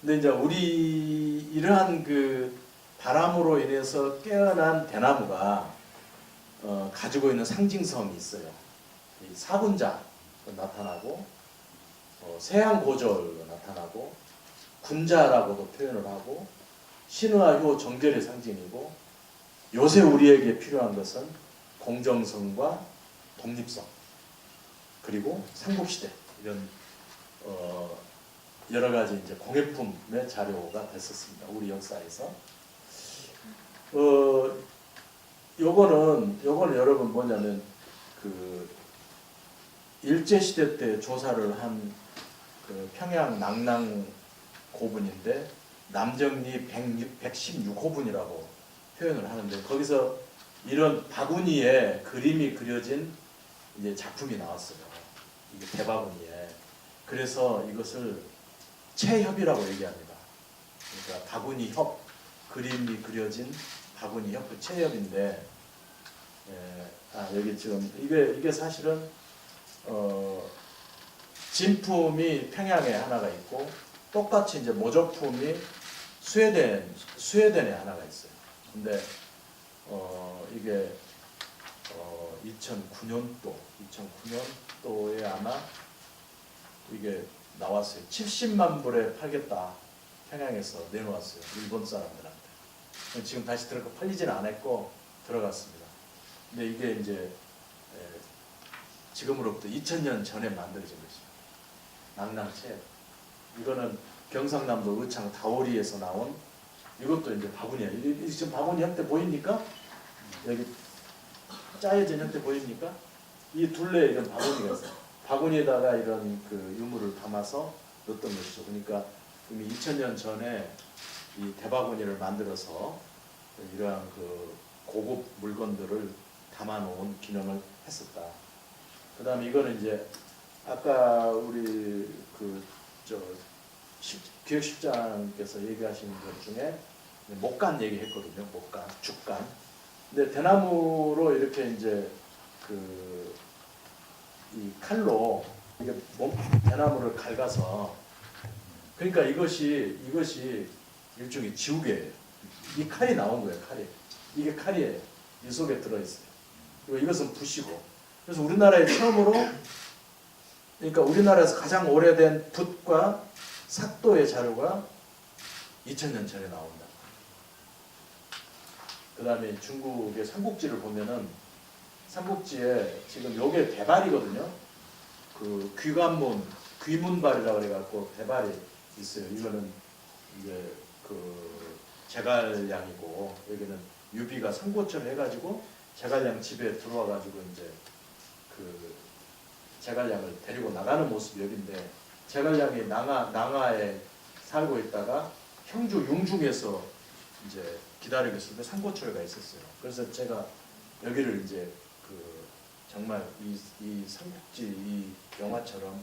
[SPEAKER 2] 근데 이제 우리 이러한 그 바람으로 인해서 깨어난 대나무가 가지고 있는 상징성이 있어요. 이 사군자 나타나고 세양고절로 나타나고 군자라고도 표현을 하고 신의와 효 정결의 상징이고 요새 우리에게 필요한 것은 공정성과 독립성 그리고 삼국시대 이런 여러 가지 이제 공예품의 자료가 됐었습니다. 우리 역사에서. 요거는 여러분 뭐냐면 그 일제시대 때 조사를 한 그 평양 낙랑 고분인데 남정리 116호분이라고 표현을 하는데 거기서 이런 바구니에 그림이 그려진 이제 작품이 나왔어요. 이게 대바구니에. 그래서 이것을 체협이라고 얘기합니다. 그러니까 바구니 협, 그림이 그려진 바구니 협, 그 체협인데, 여기 지금 이게 사실은 진품이 평양에 하나가 있고 똑같이 이제 모조품이 스웨덴에 하나가 있어요. 근데 이게 2009년도에 아마 이게 나왔어요. 70만 불에 팔겠다. 평양에서 내놓았어요. 일본 사람들한테. 지금 다시 팔리지는 않았고 들어갔습니다. 근데 이게 이제 지금으로부터 2000년 전에 만들어진 것이죠. 낙랑체. 이거는 경상남도 의창 다오리에서 나온 이것도 이제 바구니예요. 지금 바구니 형태 보입니까? 여기 짜여진 형태 보입니까? 이 둘레에 이런 바구니가 있어요. 바구니에다가 이런 그 유물을 담아서 넣었던 것이죠. 그러니까 이미 2000년 전에 이 대바구니를 만들어서 이러한 그 고급 물건들을 담아놓은 기능을 했었다. 그 다음에 이거는 이제 아까 우리 기획실장께서 얘기하신 것 중에 목간 얘기했거든요. 목간, 죽간. 근데 대나무로 이렇게 이제 이 칼로 이게 대나무를 갈가서 그러니까 이것이 일종의 지우개예요. 이 칼이 나온 거예요. 칼이. 이게 칼이에요. 이 속에 들어있어요. 그리고 이것은 붓이고. 그래서 우리나라에 처음으로 그러니까 우리나라에서 가장 오래된 붓과 삭도의 자료가 2000년 전에 나온다. 그 다음에 중국의 삼국지를 보면은 삼국지에 지금 요게 대발이거든요. 그 귀문발이라고 그래갖고 대발이 있어요. 이거는 이제 그 제갈량이고 여기는 유비가 삼고초를 해가지고 제갈량 집에 들어와가지고 이제 그 제갈량을 데리고 나가는 모습이 여기인데 제갈량이 남하에 살고 있다가 형주 융중에서 이제 기다리고 있을 때 삼고초가 있었어요. 그래서 제가 여기를 이제 그 정말 이 삼국지 이 영화처럼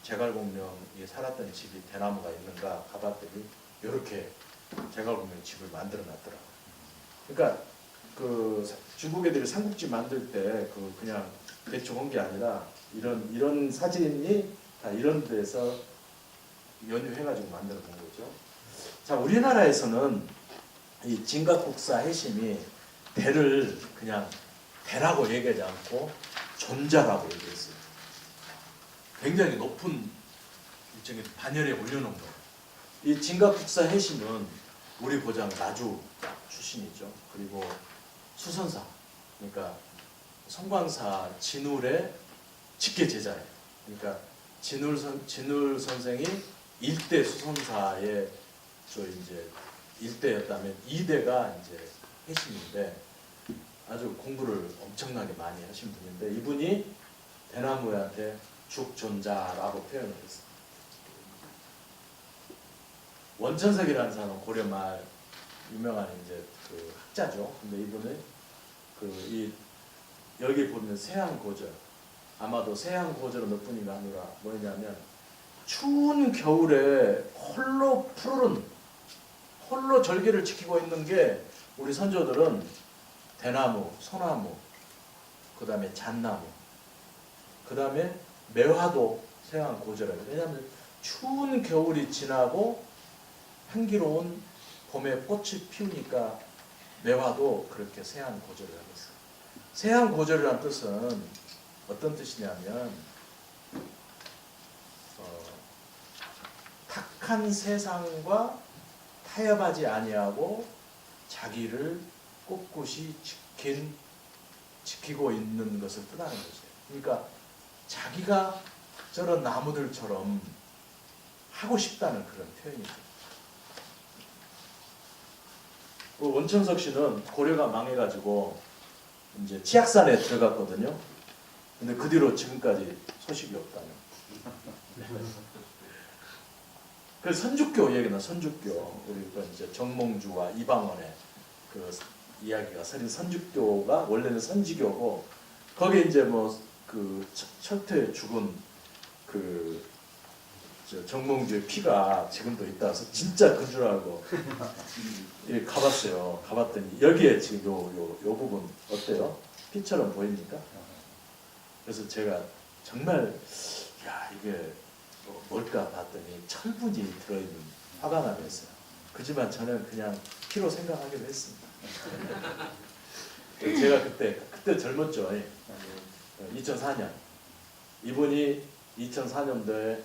[SPEAKER 2] 제갈공명이 살았던 집이 대나무가 있는가 가봤더니 이렇게 제갈공명 집을 만들어 놨더라고요. 그러니까 그 중국 애들이 삼국지 만들 때 그냥 대충 한 게 아니라 이런 사진이 다 이런 데서 연유해가지고 만들어 놓은 거죠. 자, 우리나라에서는 이 진각국사 해심이 대를 그냥 대라고 얘기하지 않고 존자라고 얘기했어요. 굉장히 높은 일종의 반열에 올려놓은 거예요. 이 진각국사 해심은 우리 고장 나주 출신이죠. 그리고 수선사, 그러니까 성광사 진울의 직계 제자예요. 그러니까 진울 선생이 1대 수선사의 이제 1대였다면 2대가 이제 해심인데 아주 공부를 엄청나게 많이 하신 분인데 이분이 대나무한테 죽존자라고 표현을 했어요. 원천석이라는 사람은 고려 말 유명한 이제 그 학자죠. 근데 이분은 여기 보면 세양고절, 아마도 세양고절은 몇 분이 아니라 뭐냐면 추운 겨울에 홀로 푸르른 홀로 절개를 지키고 있는 게 우리 선조들은 대나무, 소나무, 그 다음에 잣나무, 그 다음에 매화도 세양고절이에요. 왜냐하면 추운 겨울이 지나고 향기로운 봄에 꽃이 피우니까 매화도 그렇게 세양고절을 하겠어요. 세양고절이라는 뜻은 어떤 뜻이냐면 탁한 세상과 타협하지 아니하고 자기를 꿋꿋이 지키고 있는 것을 뜻하는 것이에요. 그러니까 자기가 저런 나무들처럼 하고 싶다는 그런 표현이죠. 원천석 씨는 고려가 망해가지고 이제 치악산에 들어갔거든요. 근데 그 뒤로 지금까지 소식이 없다는. 그 선주교 얘기나 선주교 우리 이제 정몽주와 이방원의 그 이야기가 서린 선주교가 원래는 선지교고 거기에 이제 뭐 그 철퇴에 죽은 그 정몽주의 피가 지금도 있다 해서 진짜 그 줄 알고 예, 가봤어요. 가봤더니 여기에 지금 요 부분 어때요? 피처럼 보입니까? 그래서 제가 정말 야 이게 뭘까 봤더니 철분이 들어있는 화관암이 있어요. 그지만 저는 그냥 피로 생각하기로 했습니다. 제가 그때 젊었죠. 2004년 이분이 2004년도에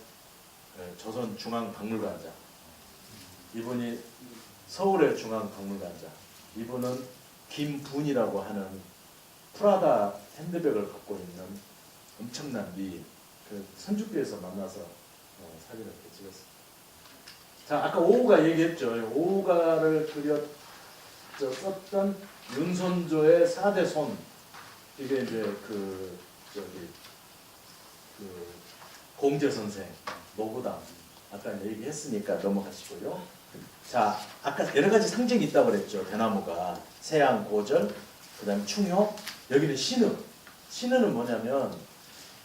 [SPEAKER 2] 조선 중앙박물관장, 이분이 서울의 중앙박물관장, 이분은 김분이라고 하는 프라다 핸드백을 갖고 있는 엄청난 미인, 그 선주교에서 만나서 사진을 이렇게 찍었습니다. 자, 아까 오우가 얘기했죠. 오우가를 썼던 윤선조의 4대 손, 이게 이제 그 저기 그 공제 선생 노구당 아까 이제 얘기했으니까 넘어가시고요. 자, 아까 여러 가지 상징이 있다고 그랬죠. 대나무가 세양 고절, 그다음에 충효, 여기는 신의. 신의는 뭐냐면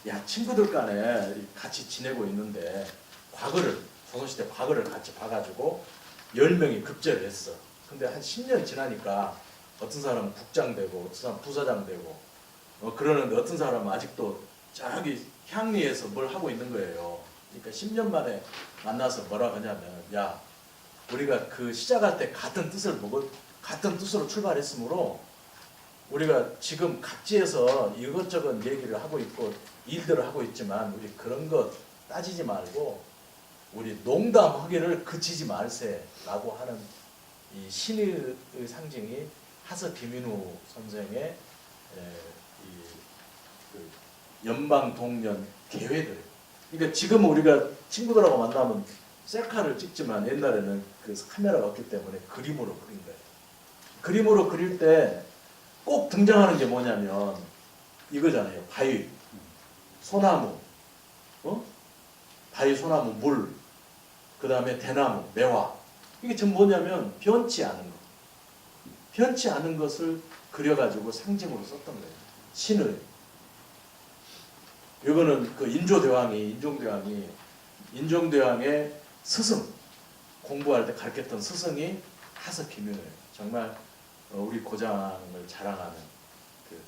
[SPEAKER 2] 야 친구들 간에 같이 지내고 있는데 과거를 조선시대 과거를 같이 봐가지고 10명이 급제를 했어. 근데 한 10년 지나니까 어떤 사람은 국장 되고 어떤 사람은 부사장 되고 그러는데 어떤 사람은 아직도 저기 향리에서 뭘 하고 있는 거예요. 그러니까 10년 만에 만나서 뭐라 하냐면 야 우리가 그 시작할 때 같은 뜻을 보고 같은 뜻으로 출발했으므로 우리가 지금 각지에서 이것저것 얘기를 하고 있고 일들을 하고 있지만 우리 그런 거 따지지 말고 우리 농담하기를 그치지 말세라고 하는 이 신의 상징이 하서 김인우 선생의 그 연방 동년 계획을. 그러니까 지금 우리가 친구들하고 만나면 셀카를 찍지만 옛날에는 그 카메라가 없기 때문에 그림으로 그린 거예요. 그림으로 그릴 때 꼭 등장하는 게 뭐냐면 이거잖아요. 바위, 소나무, 바위, 소나무, 물, 그 다음에 대나무, 매화. 이게 전부 뭐냐면 변치 않은 것. 변치 않은 것을 그려가지고 상징으로 썼던 거예요. 신을. 이거는 그 인종대왕의 스승, 공부할 때 가르쳤던 스승이 하서 김윤호예요. 정말 우리 고장을 자랑하는 그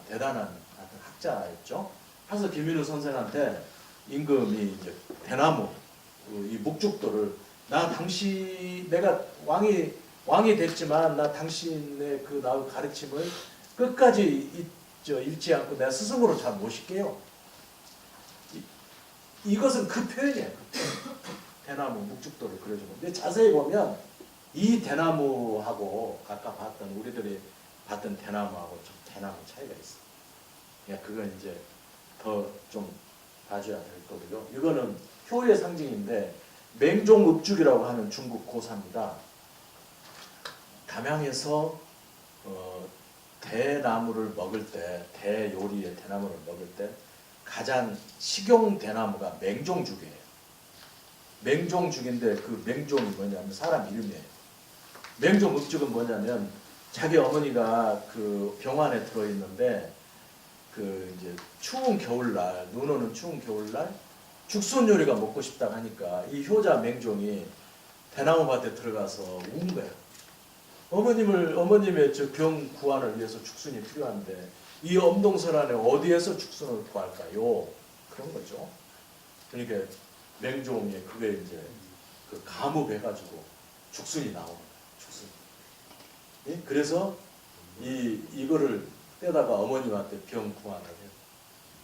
[SPEAKER 2] 대단한 학자였죠. 하서 김윤호 선생한테 임금이 이제 대나무 이 묵죽도를 내가 왕이 됐지만 나 당신의 그 나의 가르침을 끝까지 잃지 않고 내가 스승으로 잘 모실게요. 이것은 그 표현이에요. 대나무 묵죽도를 그려주고. 근데 자세히 보면 이 대나무하고 아까 우리들이 봤던 대나무하고 좀 대나무 차이가 있어요. 그러니까 그건 이제 더 좀 봐줘야 될 거고요. 이거는 효의 상징인데 맹종읍죽이라고 하는 중국 고사입니다. 담양에서 대나무를 먹을 때, 대요리의 대나무를 먹을 때 가장 식용 대나무가 맹종죽이에요. 맹종죽인데 그 맹종이 뭐냐면 사람 이름이에요. 맹종읍죽은 뭐냐면 자기 어머니가 그 병원에 들어 있는데 그 이제 추운 겨울날, 눈 오는 추운 겨울날 죽순 요리가 먹고 싶다 하니까 이 효자 맹종이 대나무밭에 들어가서 운 거예요. 어머님의 저 병 구안을 위해서 죽순이 필요한데 이 엄동설안에 어디에서 죽순을 구할까요? 그런 거죠. 그러니까 맹종이 그게 이제 그 감읍해가지고 죽순이 나오는 거예요. 죽순. 예? 그래서 이거를 떼다가 어머님한테 병 구안을 해요.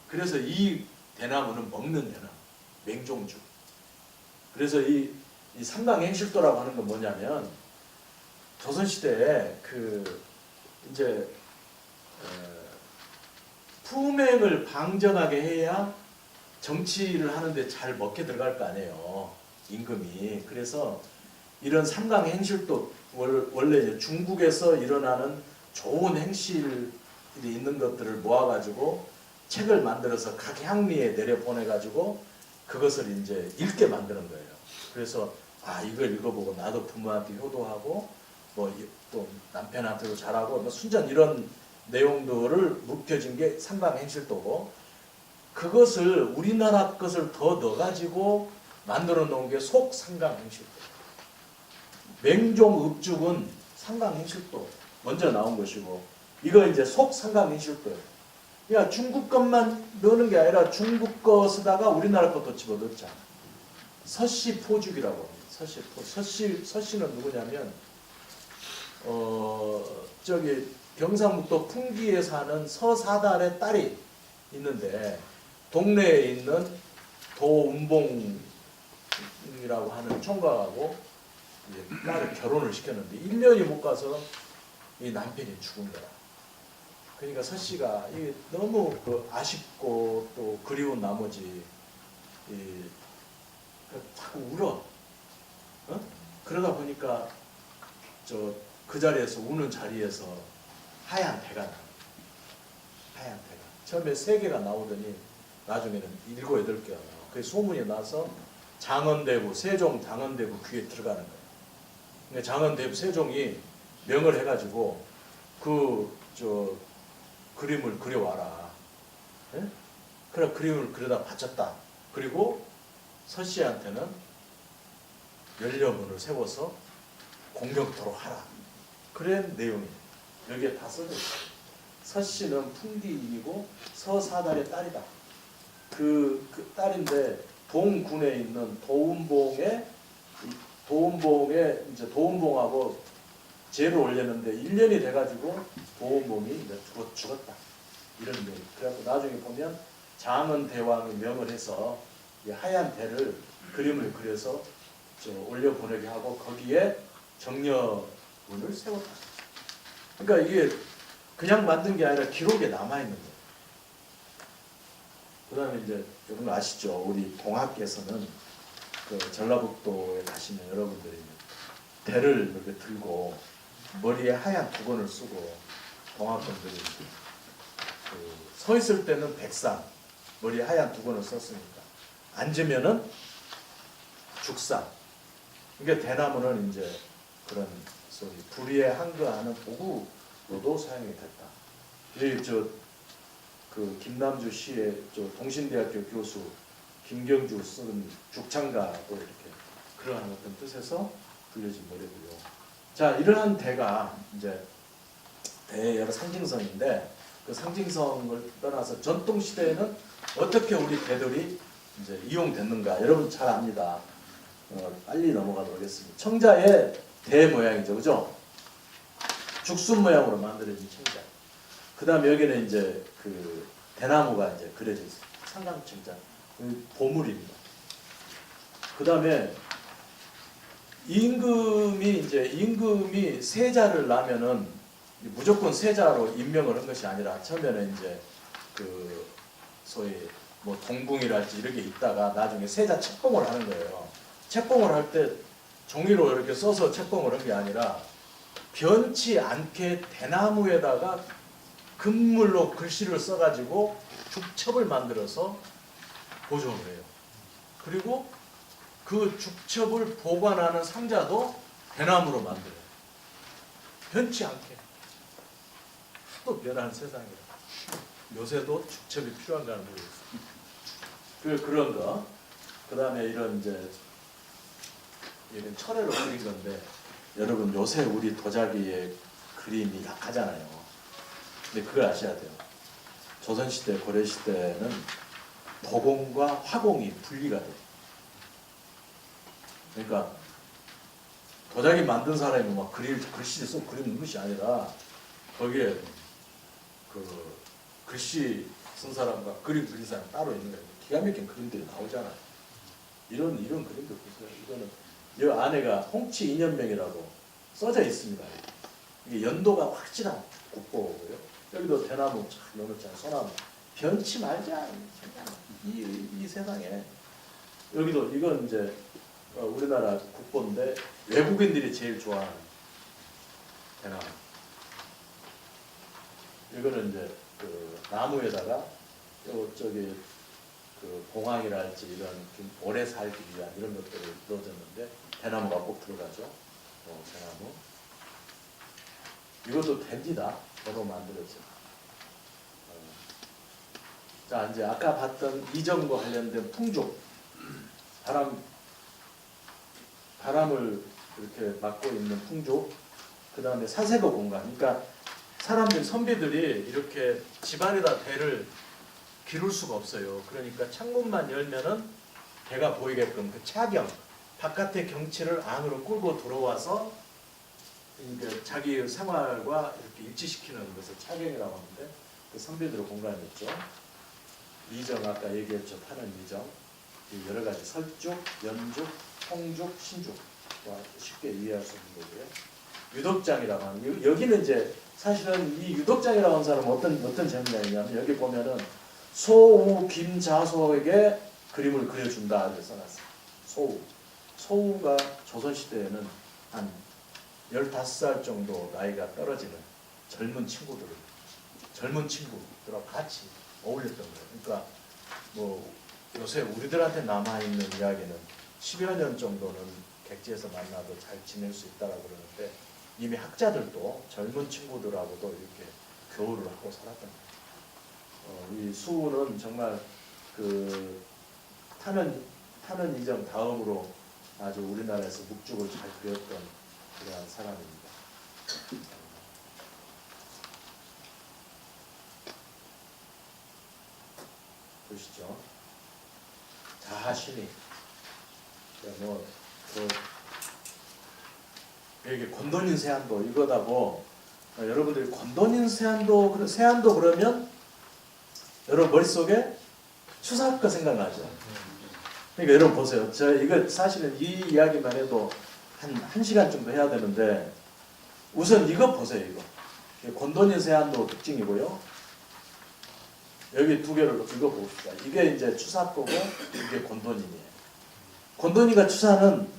[SPEAKER 2] 그래서 이 대나무는 먹는 대나무, 맹종죽. 그래서 이 삼강행실도라고 하는 건 뭐냐면 조선시대에 그 이제 품행을 방정하게 해야 정치를 하는데 잘 먹게 들어갈 거 아니에요. 임금이. 그래서 이런 삼강행실도 원래 중국에서 일어나는 좋은 행실이 있는 것들을 모아가지고 책을 만들어서 각 향리에 내려보내가지고 그것을 이제 읽게 만드는 거예요. 그래서 이걸 읽어보고 나도 부모한테 효도하고 뭐 또 남편한테도 잘하고 뭐 순전 이런 내용들을 묵혀진 게 삼강행실도고 그것을 우리나라 것을 더 넣어가지고 만들어 놓은 게 속삼강행실도. 맹종읍죽은 삼강행실도 먼저 나온 것이고 이거 이제 속삼강행실도예요. 그러니까 중국 것만 넣는 게 아니라 중국 거 쓰다가 우리나라 것도 집어넣자. 서씨포죽이라고 합니다. 서씨는 누구냐면 저기 경상북도 풍기에 사는 서사달의 딸이 있는데 동네에 있는 도운봉이라고 하는 총각하고 딸을 결혼을 시켰는데 1년이 못 가서 이 남편이 죽은 거야. 그러니까 서씨가 너무 아쉽고 또 그리운 나머지 자꾸 울어. 그러다 보니까 그 자리에서 우는 자리에서 하얀 배가 나. 하얀 태가. 처음에 3개가 나오더니 나중에는 7, 8개가 나와. 그게 소문이 나서 장원대부, 세종 장원대부 귀에 들어가는 거예요. 근데 장원대부 세종이 명을 해가지고 그림을 그려와라. 예? 그래 그림을 그려다 바쳤다. 그리고 서씨한테는 연료문을 세워서 공격토록 하라. 그런 내용이 여기에 다 써져 있어요. 서씨는 풍디이고 서사달의 딸이다. 그 딸인데 동군에 있는 도운봉에 이제 도운봉하고 제를 올렸는데 1년이 돼가지고 도운봉이 이제 죽었다. 이런 내용. 그래서 나중에 보면 장은 대왕이 명을 해서 이 하얀 배를 그림을 그려서 올려 보내게 하고 거기에 정려문을 세웠다. 그러니까 이게 그냥 만든 게 아니라 기록에 남아 있는 거예요. 그다음에 이제 여러분 아시죠? 우리 동학께서는 그 전라북도에 가시면 여러분들이 배를 이렇게 들고 머리에 하얀 두건을 쓰고 동학분들이 서 있을 때는 백상, 머리에 하얀 두건을 썼으니까 앉으면은 죽상. 그러니까 대나무는 이제 그런 소위 불의에 항거하는 도구로도 사용이 됐다. 여기 그 김남주 시의 동신대학교 교수 김경주 쓴 죽창가도 이렇게 그러한 어떤 뜻에서 불려진 노래고요. 자, 이러한 대가 이제 대의 여러 상징성인데 그 상징성을 떠나서 전통 시대에는 어떻게 우리 대들이 이제 이용됐는가 여러분 잘 압니다. 빨리 넘어가도록 하겠습니다. 청자의 대 모양이죠, 그죠? 죽순 모양으로 만들어진 청자. 그 다음에 여기는 이제 그 대나무가 이제 그려져 있어요. 상강청자. 보물입니다. 그 다음에 임금이 세자를 낳으면은 무조건 세자로 임명을 한 것이 아니라 처음에는 이제 그 소위 뭐 동궁이랄지 이런 게 있다가 나중에 세자 책봉을 하는 거예요. 책봉을 할 때 종이로 이렇게 써서 책봉을 한 게 아니라 변치 않게 대나무에다가 금물로 글씨를 써가지고 죽첩을 만들어서 보존을 해요. 그리고 그 죽첩을 보관하는 상자도 대나무로 만들어요. 변치 않게. 또 변하는 세상이라. 요새도 죽첩이 필요한가는 모르겠어요. 그런 거. 그 다음에 이런 철회로 그린 건데 여러분 요새 우리 도자기의 그림이 약하잖아요. 근데 그걸 아셔야 돼요. 조선시대, 고려시대는 도공과 화공이 분리가 돼요. 그러니까 도자기 만든 사람이 막 글씨 써 그리는 것이 아니라 거기에 그 글씨 쓴 사람과 그림 그린 사람 따로 있는 거예요. 기가 막힌 그림들이 나오잖아요. 이런 그림도 보세요. 이거는 이 안에가 홍치 인연명이라고 써져 있습니다. 이게 연도가 확실한 국보고요. 여기도 대나무 쫙 넣어놓잖아요. 소나무. 변치 말자. 이 세상에. 여기도 이건 이제 우리나라 국보인데 외국인들이 제일 좋아하는 대나무. 이거는 이제 그 나무에다가 저기 그 봉황이랄지 이런 오래 살기 위한 이런 것들을 넣어줬는데 대나무가 꼭 들어가죠. 대나무. 이것도 됩니다. 저도 만들었죠. 자, 이제 아까 봤던 이정과 관련된 풍족. 바람을 이렇게 막고 있는 풍족. 그 다음에 사색어 공간. 그러니까 선비들이 이렇게 집안에다 배를 기룰 수가 없어요. 그러니까 창문만 열면은 배가 보이게끔 그 차경, 바깥의 경치를 안으로 끌고 들어와서 이제 자기 생활과 이렇게 일치시키는 것을 차경이라고 하는데 그 선비들의 공간이었죠. 이정 아까 얘기했죠. 타는 이정. 여러 가지 설죽, 연죽, 홍죽, 신죽. 쉽게 이해할 수 있는 거고요. 유덕장이라고 하는 여기는 이제 사실은 이 유덕장이라고 하는 사람은 어떤 재미가 있냐면 여기 보면은 소우 김자소에게 그림을 그려준다 이렇게 써놨어요. 소우가 조선시대에는 한 15살 정도 나이가 떨어지는 젊은 친구들을 젊은 친구들하고 같이 어울렸던 거예요. 그러니까 뭐 요새 우리들한테 남아있는 이야기는 10여 년 정도는 객지에서 만나도 잘 지낼 수 있다라고 그러는데 이미 학자들도 젊은 친구들하고도 이렇게 교류를 하고 살았던 거예요. 이 수우는 정말 그 타는 이정 다음으로 아주 우리나라에서 묵죽을 잘 그렸던 그런 사람입니다. 보시죠. 자하신이 이게 권돈인 세안도 이거다고 여러분들이 권돈인 세안도 그러면 여러분 머릿속에 추사학과 생각나죠. 그러니까 여러분 보세요. 이거 사실은 이 이야기만 해도 한 시간 정도 해야 되는데 우선 이거 보세요. 이거 권돈인 세안도 특징이고요. 여기 두 개를 이거 봅시다. 이게 이제 추사거고 이게 권돈인이에요. 권돈이가 추사는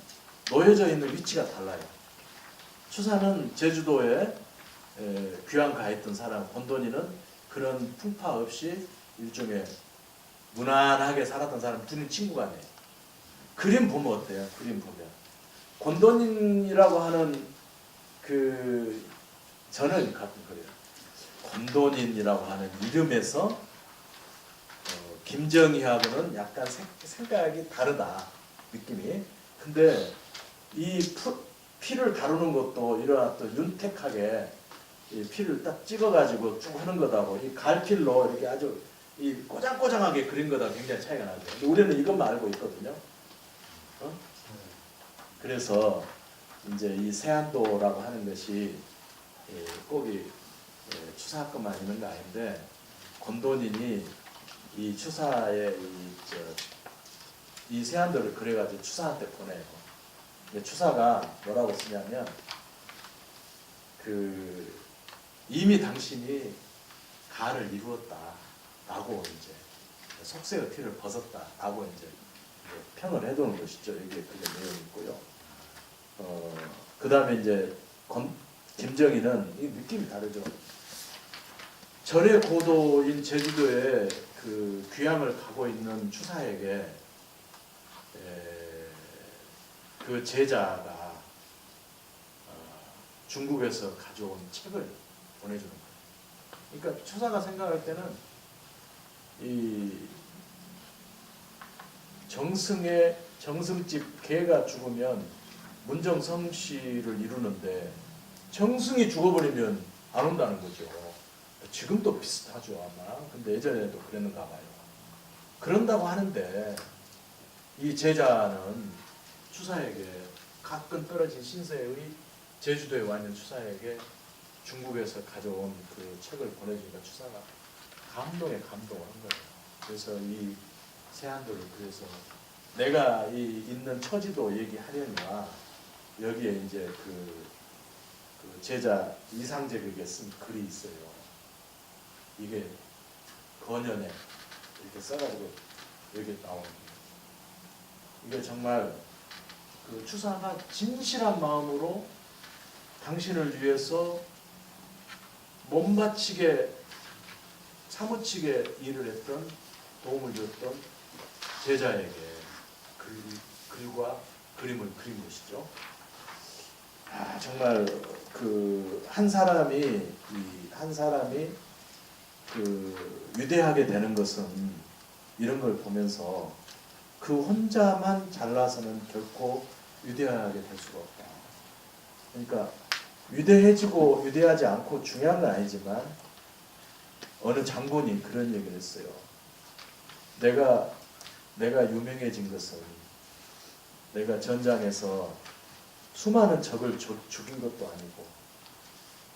[SPEAKER 2] 놓여져 있는 위치가 달라요. 추사는 제주도에 귀환 가 있던 사람, 권돈이는 그런 풍파 없이 일종의 무난하게 살았던 사람, 둘이 친구가 아니에요. 그림 보면 어때요? 그림 보면 권돈인이라고 하는 저는 가끔 그래요. 권돈인이라고 하는 이름에서 김정희하고는 약간 생각이 다르다 느낌이. 근데 이 피를 다루는 것도 이러한 또 윤택하게 이 피를 딱 찍어가지고 쭉 하는 거다고 이 갈필로 이렇게 아주 이 꼬장꼬장하게 그린 거다 굉장히 차이가 나죠. 근데 우리는 이것만 알고 있거든요. 그래서 이제 이 세안도라고 하는 것이 꼭 추사학과만 있는 거 아닌데 권돈인이 이 추사의 이 세안도를 그래가지고 추사한테 보내요. 근데 추사가 뭐라고 쓰냐면 이미 당신이 가를 이루었다라고 이제 속세의 피를 벗었다라고 이제 평을 해두는 것이죠. 이게 그게 내용이 있고요. 그 다음에 이제 김정희는 이 느낌이 다르죠. 절의 고도인 제주도에 귀향을 가고 있는 추사에게 그 제자가 중국에서 가져온 책을 보내주는 거예요. 그러니까 추사가 생각할 때는 이 정승집 개가 죽으면 문정성씨를 이루는데 정승이 죽어버리면 안 온다는 거죠. 지금도 비슷하죠 아마. 근데 예전에도 그랬는가 봐요. 그런다고 하는데 이 제자는 추사에게 가끔 떨어진 신세의 제주도에 와 있는 추사에게 중국에서 가져온 그 책을 보내주니까 추사가 감동을 한 거예요. 그래서 이 세안도를 그래서 내가 이 있는 처지도 얘기하려니와 여기에 이제 그 제자 이상재에게 쓴 글이 있어요. 이게 건연에 이렇게 써가지고 여기 나옵니다. 이게 정말 그 추사가 진실한 마음으로 당신을 위해서 몸바치게 사무치게 일을 했던 도움을 줬던 제자에게 글과 그림을 그린 것이죠. 정말 한 사람이 위대하게 되는 것은 이런 걸 보면서 그 혼자만 잘나서는 결코 위대하게 될 수가 없다. 그러니까 위대해지고 위대하지 않고 중요한 건 아니지만 어느 장군이 그런 얘기를 했어요. 내가 유명해진 것은 내가 전장에서 수많은 적을 죽인 것도 아니고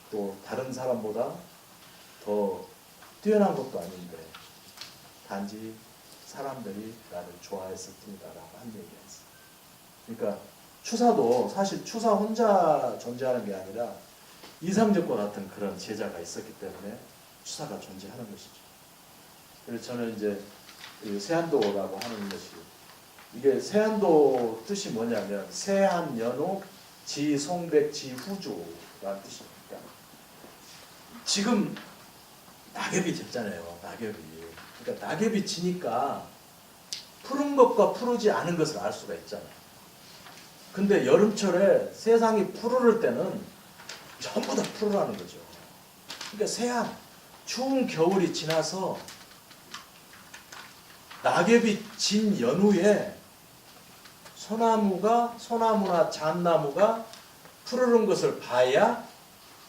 [SPEAKER 2] 또 다른 사람보다 더 뛰어난 것도 아닌데 단지 사람들이 나를 좋아했을 뿐이다라고 한 얘기였어요. 그러니까 추사도 사실 추사 혼자 존재하는 게 아니라 이상적과 같은 그런 제자가 있었기 때문에 추사가 존재하는 것이죠. 그래서 저는 이제 세안도라고 하는 것이 이게 세안도 뜻이 뭐냐면 세안연호 지송백 지후주라는 뜻입니다. 지금 낙엽이 졌잖아요. 낙엽이. 그러니까 낙엽이 지니까 푸른 것과 푸르지 않은 것을 알 수가 있잖아요. 근데 여름철에 세상이 푸르를 때는 전부 다 푸르라는 거죠. 그러니까 새한 추운 겨울이 지나서 낙엽이 진 연후에 소나무나 잣나무가 푸르른 것을 봐야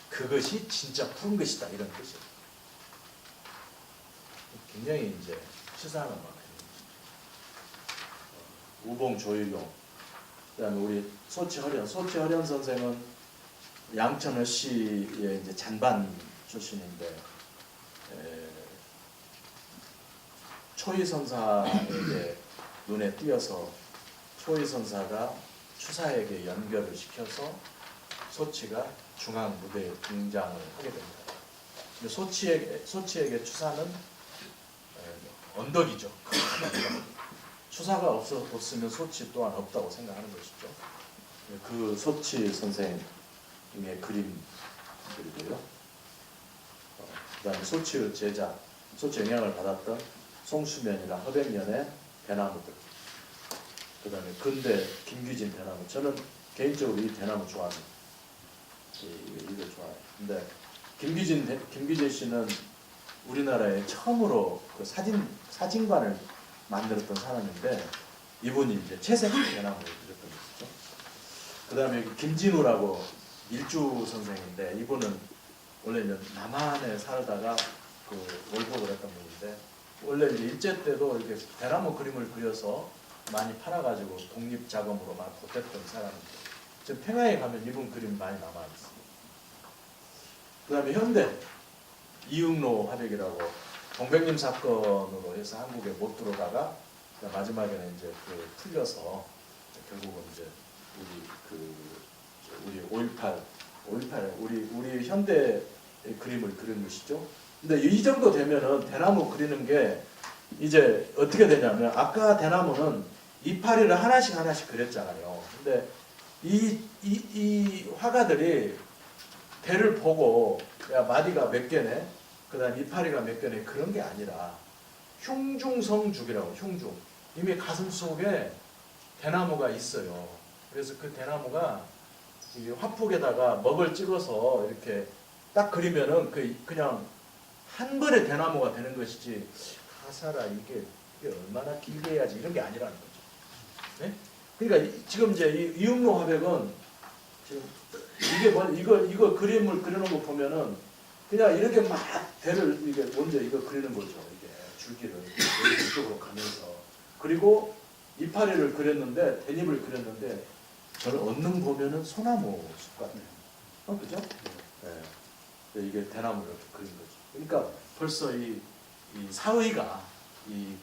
[SPEAKER 2] 그것이 진짜 푸른 것이다, 이런 뜻이에요. 굉장히 이제 시사하는 만큼 우봉 조일용, 그다음에 우리 소치허련 선생은 양천어 씨의 이제 잔반 출신인데 초이 선사에게 눈에 띄어서 초이 선사가 추사에게 연결을 시켜서 소치가 중앙 무대에 등장을 하게 됩니다. 근데 소치에게 추사는 언덕이죠. 큰 언덕. 추사가 없으면 소치 또한 없다고 생각하는 것이죠. 그 소치 선생의 그림들이고요. 그다음에 소치의 제자, 소치 영향을 받았던 송수면이나 허백년의 대나무들. 그다음에 근대 김규진 대나무. 저는 개인적으로 이 대나무 좋아합니다. 이걸 좋아해요. 근데 김규진 씨는 우리나라에 처음으로 그 사진관을 만들었던 사람인데 이분이 이제 채색 대나무를 그렸던 것이죠. 그다음에 김진우라고 일주 선생인데 이분은 원래 이제 남한에 살다가 그 월복을 했던 분인데 원래 이제 일제 때도 이렇게 대나무 그림을 그려서 많이 팔아가지고 독립 자금으로 막 보탰던 사람인데 지금 평양에 가면 이분 그림 많이 남아 있습니다. 그다음에 현대 이응로 화백이라고 동백림 사건으로 해서 한국에 못 들어오다가 마지막에는 이제 그 풀려서 결국은 이제 우리 5.18 우리 현대 그림을 그린 것이죠. 근데 이 정도 되면은 대나무 그리는 게 이제 어떻게 되냐면 아까 대나무는 이파리를 하나씩 그렸잖아요. 근데 이 화가들이 대를 보고 야 마디가 몇 개네, 그다음 이파리가 몇 개네 그런 게 아니라 흉중성죽이라고 흉중 이미 가슴 속에 대나무가 있어요. 그래서 그 대나무가 이 화폭에다가 먹을 찍어서 이렇게 딱 그리면은 그냥 한 번의 대나무가 되는 것이지 가사라 이게 얼마나 길게 해야지 이런 게 아니라는 거죠. 네? 그러니까 지금 이제 이응로 화백은 지금 이거 그림을 그리는 거 보면은 그냥 이렇게 막 대를 이게 먼저 이거 그리는 거죠. 이게 줄기를 이쪽으로 가면서 그리고 이파리를 그렸는데 대잎을 그렸는데 저는 언능 보면은 소나무 숲 같아요. 그죠? 네. 이게 대나무를 이렇게 그린 거죠. 그러니까 벌써 이 사의가 이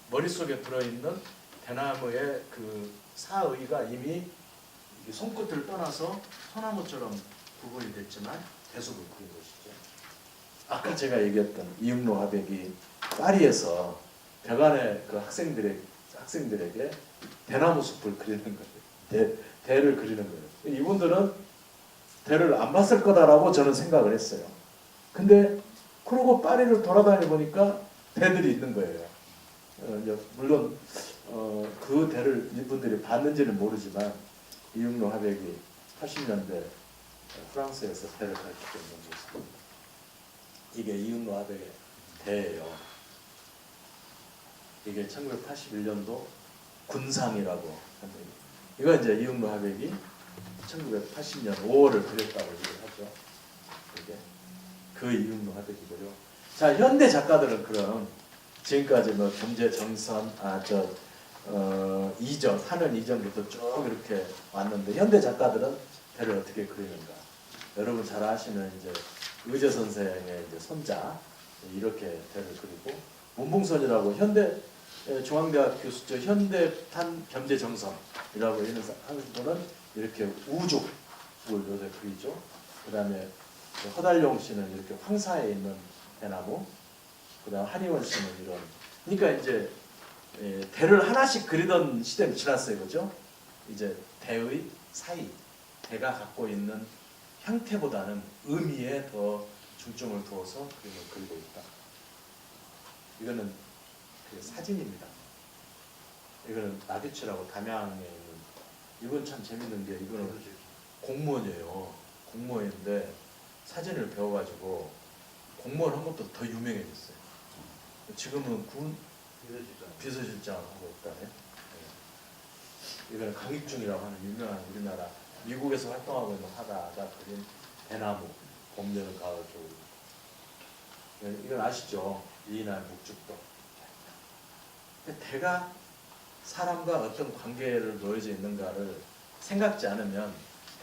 [SPEAKER 2] 머릿속에 들어있는 대나무의 그 사의가 이미 손끝을 떠나서 소나무처럼 구분이 됐지만 대속을 그린 것이죠. 아까 제가 얘기했던 이응로 화백이 파리에서 벽안에 그 학생들에게 대나무 숲을 그리는 거예요. 대를 그리는 거예요. 이분들은 대를 안 봤을 거다라고 저는 생각을 했어요. 근데 그러고 파리를 돌아다니 보니까 대들이 있는 거예요. 물론 그 대를 이분들이 봤는지는 모르지만 이응로 화백이 80년대 프랑스에서 대를 가르치고 있는 모습입니다. 이게 이응로 화백의 대예요. 이게 1981년도 군상이라고 합니다. 이거 이제 이응로 화백이 1980년 5월을 그렸다고 얘기하죠. 이게 그 이응로 화백이고요. 자, 현대 작가들은 그럼 지금까지 뭐 경제정선, 이전, 한은 이전부터 쭉 이렇게 왔는데 현대 작가들은 대를 어떻게 그리는가? 여러분 잘 아시는 이제 의제 선생의 이제 손자 이렇게 대를 그리고 문봉선이라고 현대 중앙대학 교수죠. 현대판 경제정선이라고 하는 분은 이렇게 우죽을 요새 그리죠. 그다음에 허달용 씨는 이렇게 황사에 있는 대나무, 그다음 한의원 씨는 이런. 그러니까 이제 대를 하나씩 그리던 시대는 지났어요, 그죠? 이제 대의 사이, 대가 갖고 있는 형태보다는 의미에 더 중점을 두어서 그림을 그리고 있다. 이거는 그 사진입니다. 이거는 나비치라고 담양에 있는, 이건 참 재밌는 게 이거는 공무원이에요. 공무원인데 사진을 배워가지고 공무원 한 것도 더 유명해졌어요. 지금은 군 비서실장을 하고 있다네. 네. 이거는 강익중이라고 하는 유명한 우리나라 미국에서 활동하고 있는 하다가 그린 대나무, 봄, 여름, 가을, 겨울. 네, 이건 아시죠? 이날 묵죽도. 대가 사람과 어떤 관계를 놓여져 있는가를 생각지 않으면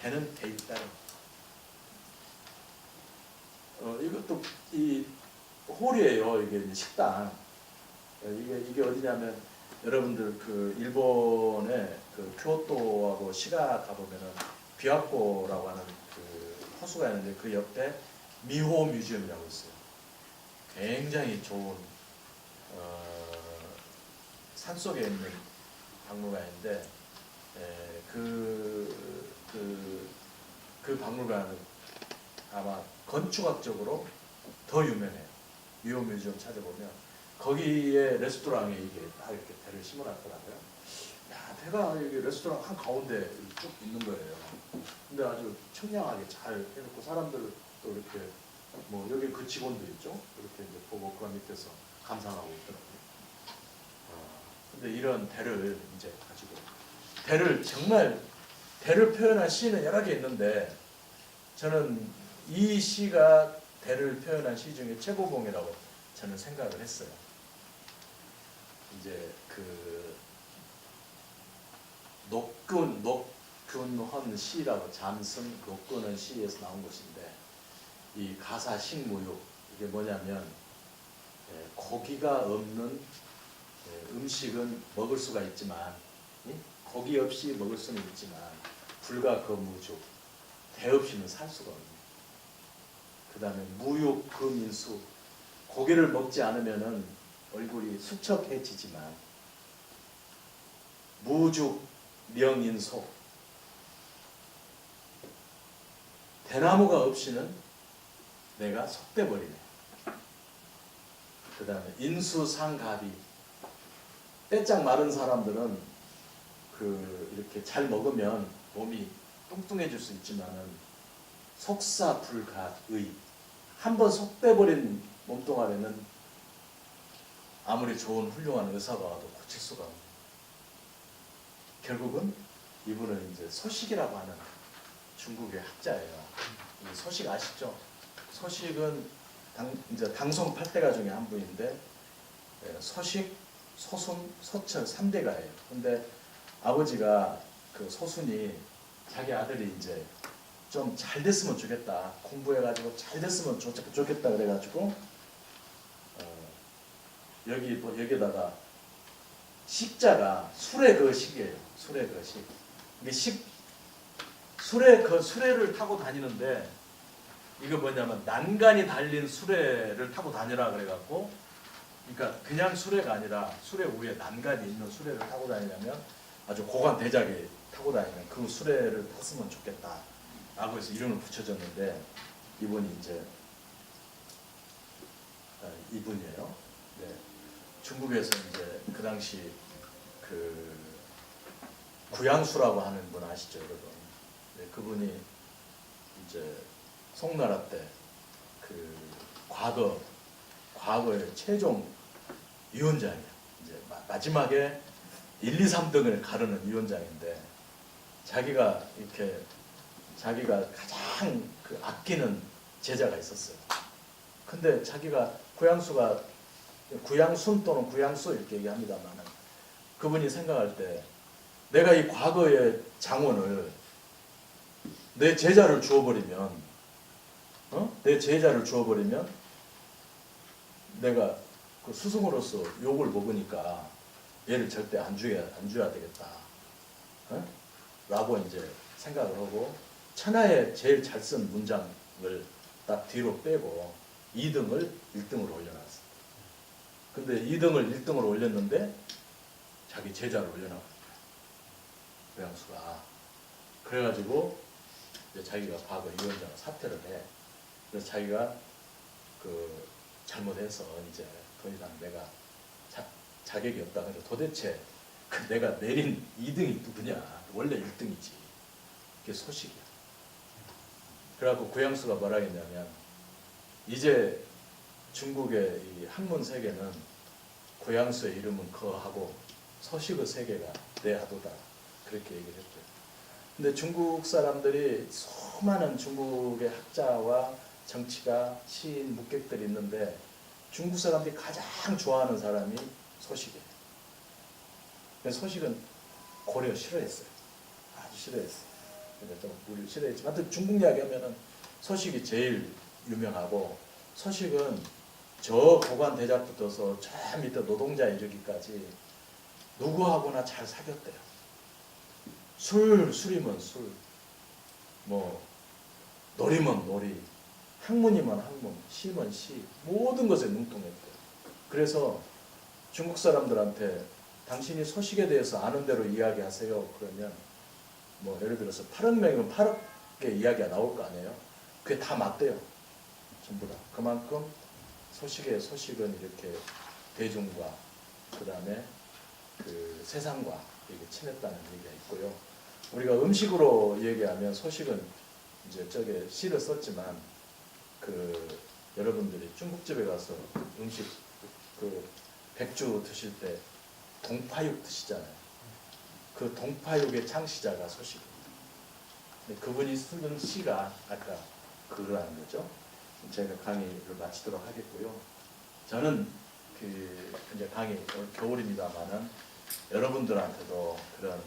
[SPEAKER 2] 대는 대 있다는. 이것도 이 홀이에요. 이게 이제 식당. 이게 어디냐면 여러분들 그 일본의 그 교토하고 시가 가보면은 비와코라고 하는 그 호수가 있는데 그 옆에 미호 뮤지엄이라고 있어요. 굉장히 좋은 산속에 있는 박물관인데 그 박물관은 아마 건축학적으로 더 유명해요. 미호 뮤지엄 찾아보면 거기에 레스토랑에 이게 딱 이렇게 배를 심어놨더라고요. 야, 배가 여기 레스토랑 한 가운데 쭉 있는 거예요. 근데 아주 청량하게 잘 해놓고 사람들 또 이렇게 뭐 여기 그 직원도 있죠. 이렇게 이제 보고 그 밑에서 감상하고 있더라고요. 근데 이런 배를 이제 가지고 배를 정말 배를 표현한 시는 여러 개 있는데 저는 이 시가 배를 표현한 시 중에 최고봉이라고 저는 생각을 했어요. 이제 그 녹균헌 시라고 잠승 녹균헌 시에서 나온 것인데 이 가사 식무육 이게 뭐냐면 고기가 없는 음식은 먹을 수가 있지만 고기 없이 먹을 수는 있지만 불과 그 무죽 대 없이는 살 수가 없는. 그 다음에 무육 그 민수 고기를 먹지 않으면은 얼굴이 수척해지지만 무죽 명인소 대나무가 없이는 내가 속돼버리네. 그 다음에 인수상갑이 빼짝 마른 사람들은 그 이렇게 잘 먹으면 몸이 뚱뚱해질 수 있지만은 속사불가의 한번 속돼버린 몸뚱아리는 아무리 좋은 훌륭한 의사가 와도 고칠 수가 없는. 결국은 이분은 이제 소식이라고 하는 중국의 학자예요. 소식 아시죠? 소식은 이제 당송 8대가 중에 한 분인데 소식, 소순, 소철 3대가예요. 근데 아버지가 그 소순이 자기 아들이 이제 좀 잘 됐으면 좋겠다. 공부해가지고 잘 됐으면 좋겠다 그래가지고 여기다가 식자가 술의 그 식이에요. 술의 그 식. 이게 수레를 타고 다니는데 이거 뭐냐면 난간이 달린 수레를 타고 다니라 그래갖고 그러니까 그냥 수레가 아니라 수레 위에 난간이 있는 수레를 타고 다니려면 아주 고관 대작이 타고 다니는 그 수레를 탔으면 좋겠다 라고 해서 이름을 붙여줬는데 이분이 이제 이분이에요. 네. 중국에서 이제 그 당시 그 구양수라고 하는 분 아시죠, 여러분? 네, 그분이 이제 송나라 때 그 과거의 최종 위원장이에요. 이제 마지막에 1, 2, 3등을 가르는 위원장인데 자기가 가장 그 아끼는 제자가 있었어요. 근데 자기가 구양순 또는 구양수 이렇게 얘기합니다만 그분이 생각할 때 내가 이 과거의 장원을 내 제자를 주어버리면 내가 그 스승으로서 욕을 먹으니까 얘를 절대 안 줘야 되겠다. 라고 이제 생각을 하고 천하에 제일 잘 쓴 문장을 딱 뒤로 빼고 2등을 1등으로 올려놨어. 근데 2등을 1등으로 올렸는데 자기 제자를 올려놨거든요. 고양수가. 그래가지고 이제 자기가 과거 위원장을 사퇴를 해. 그래서 자기가 그 잘못해서 이제 더 이상 내가 자격이 없다. 근데 도대체 그 내가 내린 2등이 누구냐? 원래 1등이지. 그게 소식이야. 그래갖고 구양수가 뭐라 했냐면 이제 중국의 이 학문 세계는 구양수의 이름은 거하고 소식의 세계가 내 하도다. 그렇게 얘기를 했대요. 근데 중국 사람들이 수많은 중국의 학자와 정치가 시인, 묵객들이 있는데 중국 사람들이 가장 좋아하는 사람이 소식이에요. 그래서 소식은 고려 싫어했어요. 아주 싫어했어요. 근데 좀 우리 싫어했지만 하여튼 중국 이야기하면은 소식이 제일 유명하고 소식은 저 고관 대작부터서 저 밑에 노동자 이르기까지 누구하고나 잘 사귀었대요. 술이면 술, 뭐 놀이면 놀이, 학문이면 학문, 시면 시, 모든 것에 능통했대요. 그래서 중국 사람들한테 당신이 소식에 대해서 아는 대로 이야기하세요. 그러면 뭐 예를 들어서 8억 명이면 8억의 이야기가 나올 거 아니에요. 그게 다 맞대요. 전부 다. 그만큼 소식은 이렇게 대중과 그 다음에 그 세상과 이렇게 친했다는 얘기가 있고요. 우리가 음식으로 얘기하면 소식은 이제 저게 시를 썼지만 그 여러분들이 중국집에 가서 음식 그 백주 드실 때 동파육 드시잖아요. 그 동파육의 창시자가 소식입니다. 근데 그분이 쓰는 시가 아까 그거라는 거죠. 제가 강의를 마치도록 하겠고요. 저는 그 이제 강의 겨울입니다만은 여러분들한테도 그런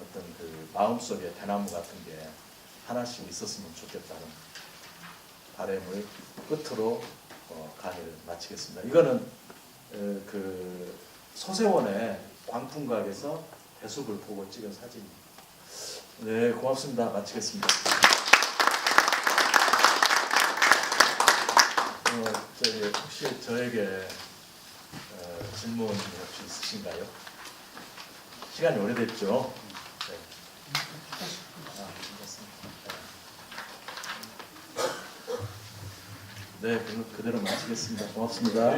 [SPEAKER 2] 어떤 그 마음속에 대나무 같은 게 하나씩 있었으면 좋겠다는 바람을 끝으로 강의를 마치겠습니다. 이거는 그 소세원의 광풍각에서 배숙을 보고 찍은 사진입니다. 네, 고맙습니다. 마치겠습니다. 혹시 저에게 질문 혹시 있으신가요? 시간이 오래됐죠? 네. 네, 그대로 마치겠습니다. 고맙습니다.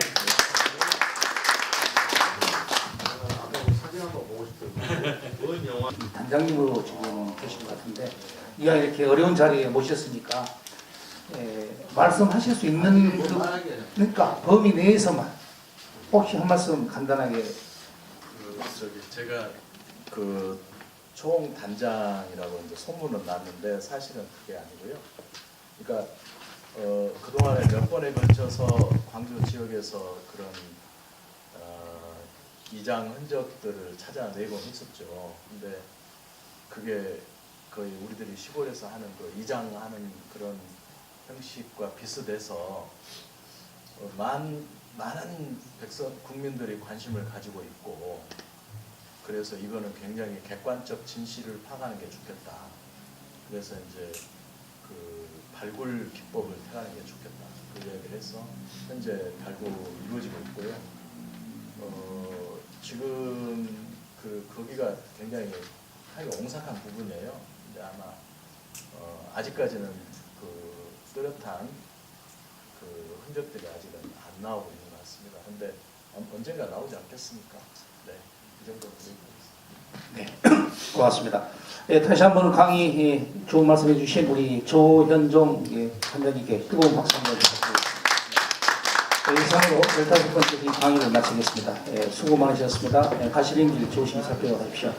[SPEAKER 3] 사진 한번 보고 싶던데. 뭔 영화?
[SPEAKER 1] 단장님으로 지금 계신 것 같은데 이왕 이렇게 어려운 자리에 모셨으니까 말씀하실 수 있는 그러니까 범위 내에서만 혹시 한 말씀 간단하게.
[SPEAKER 2] 제가 그 총단장이라고 이제 소문은 났는데 사실은 그게 아니고요. 그러니까 그동안에 몇 번에 걸쳐서 광주 지역에서 그런 이장 흔적들을 찾아내곤 했었죠. 근데 그게 거의 우리들이 시골에서 하는 그 이장하는 그런 형식과 비슷해서 많은 국민들이 관심을 가지고 있고, 그래서 이거는 굉장히 객관적 진실을 파가는 게 좋겠다. 그래서 이제 그 발굴 기법을 택하는 게 좋겠다. 그 이야기를 해서 현재 발굴이 이루어지고 있고요. 지금 거기가 굉장히 하기 옹삭한 부분이에요. 근데 아마 아직까지는 그 뚜렷한 그 흔적들이 아직은 안 나오고 있는 것 같습니다. 근데 언젠가 나오지 않겠습니까? 네, 이 정도로 드리겠습니다.
[SPEAKER 1] 네, 고맙습니다. 다시 한번 강의 좋은 말씀해 주신 우리 조현종 단장님께 뜨거운 박수 한번 부탁드립니다. 이상으로 15번째 강의를 마치겠습니다. 수고 많으셨습니다. 가시는 길 조심히 살펴가십시오.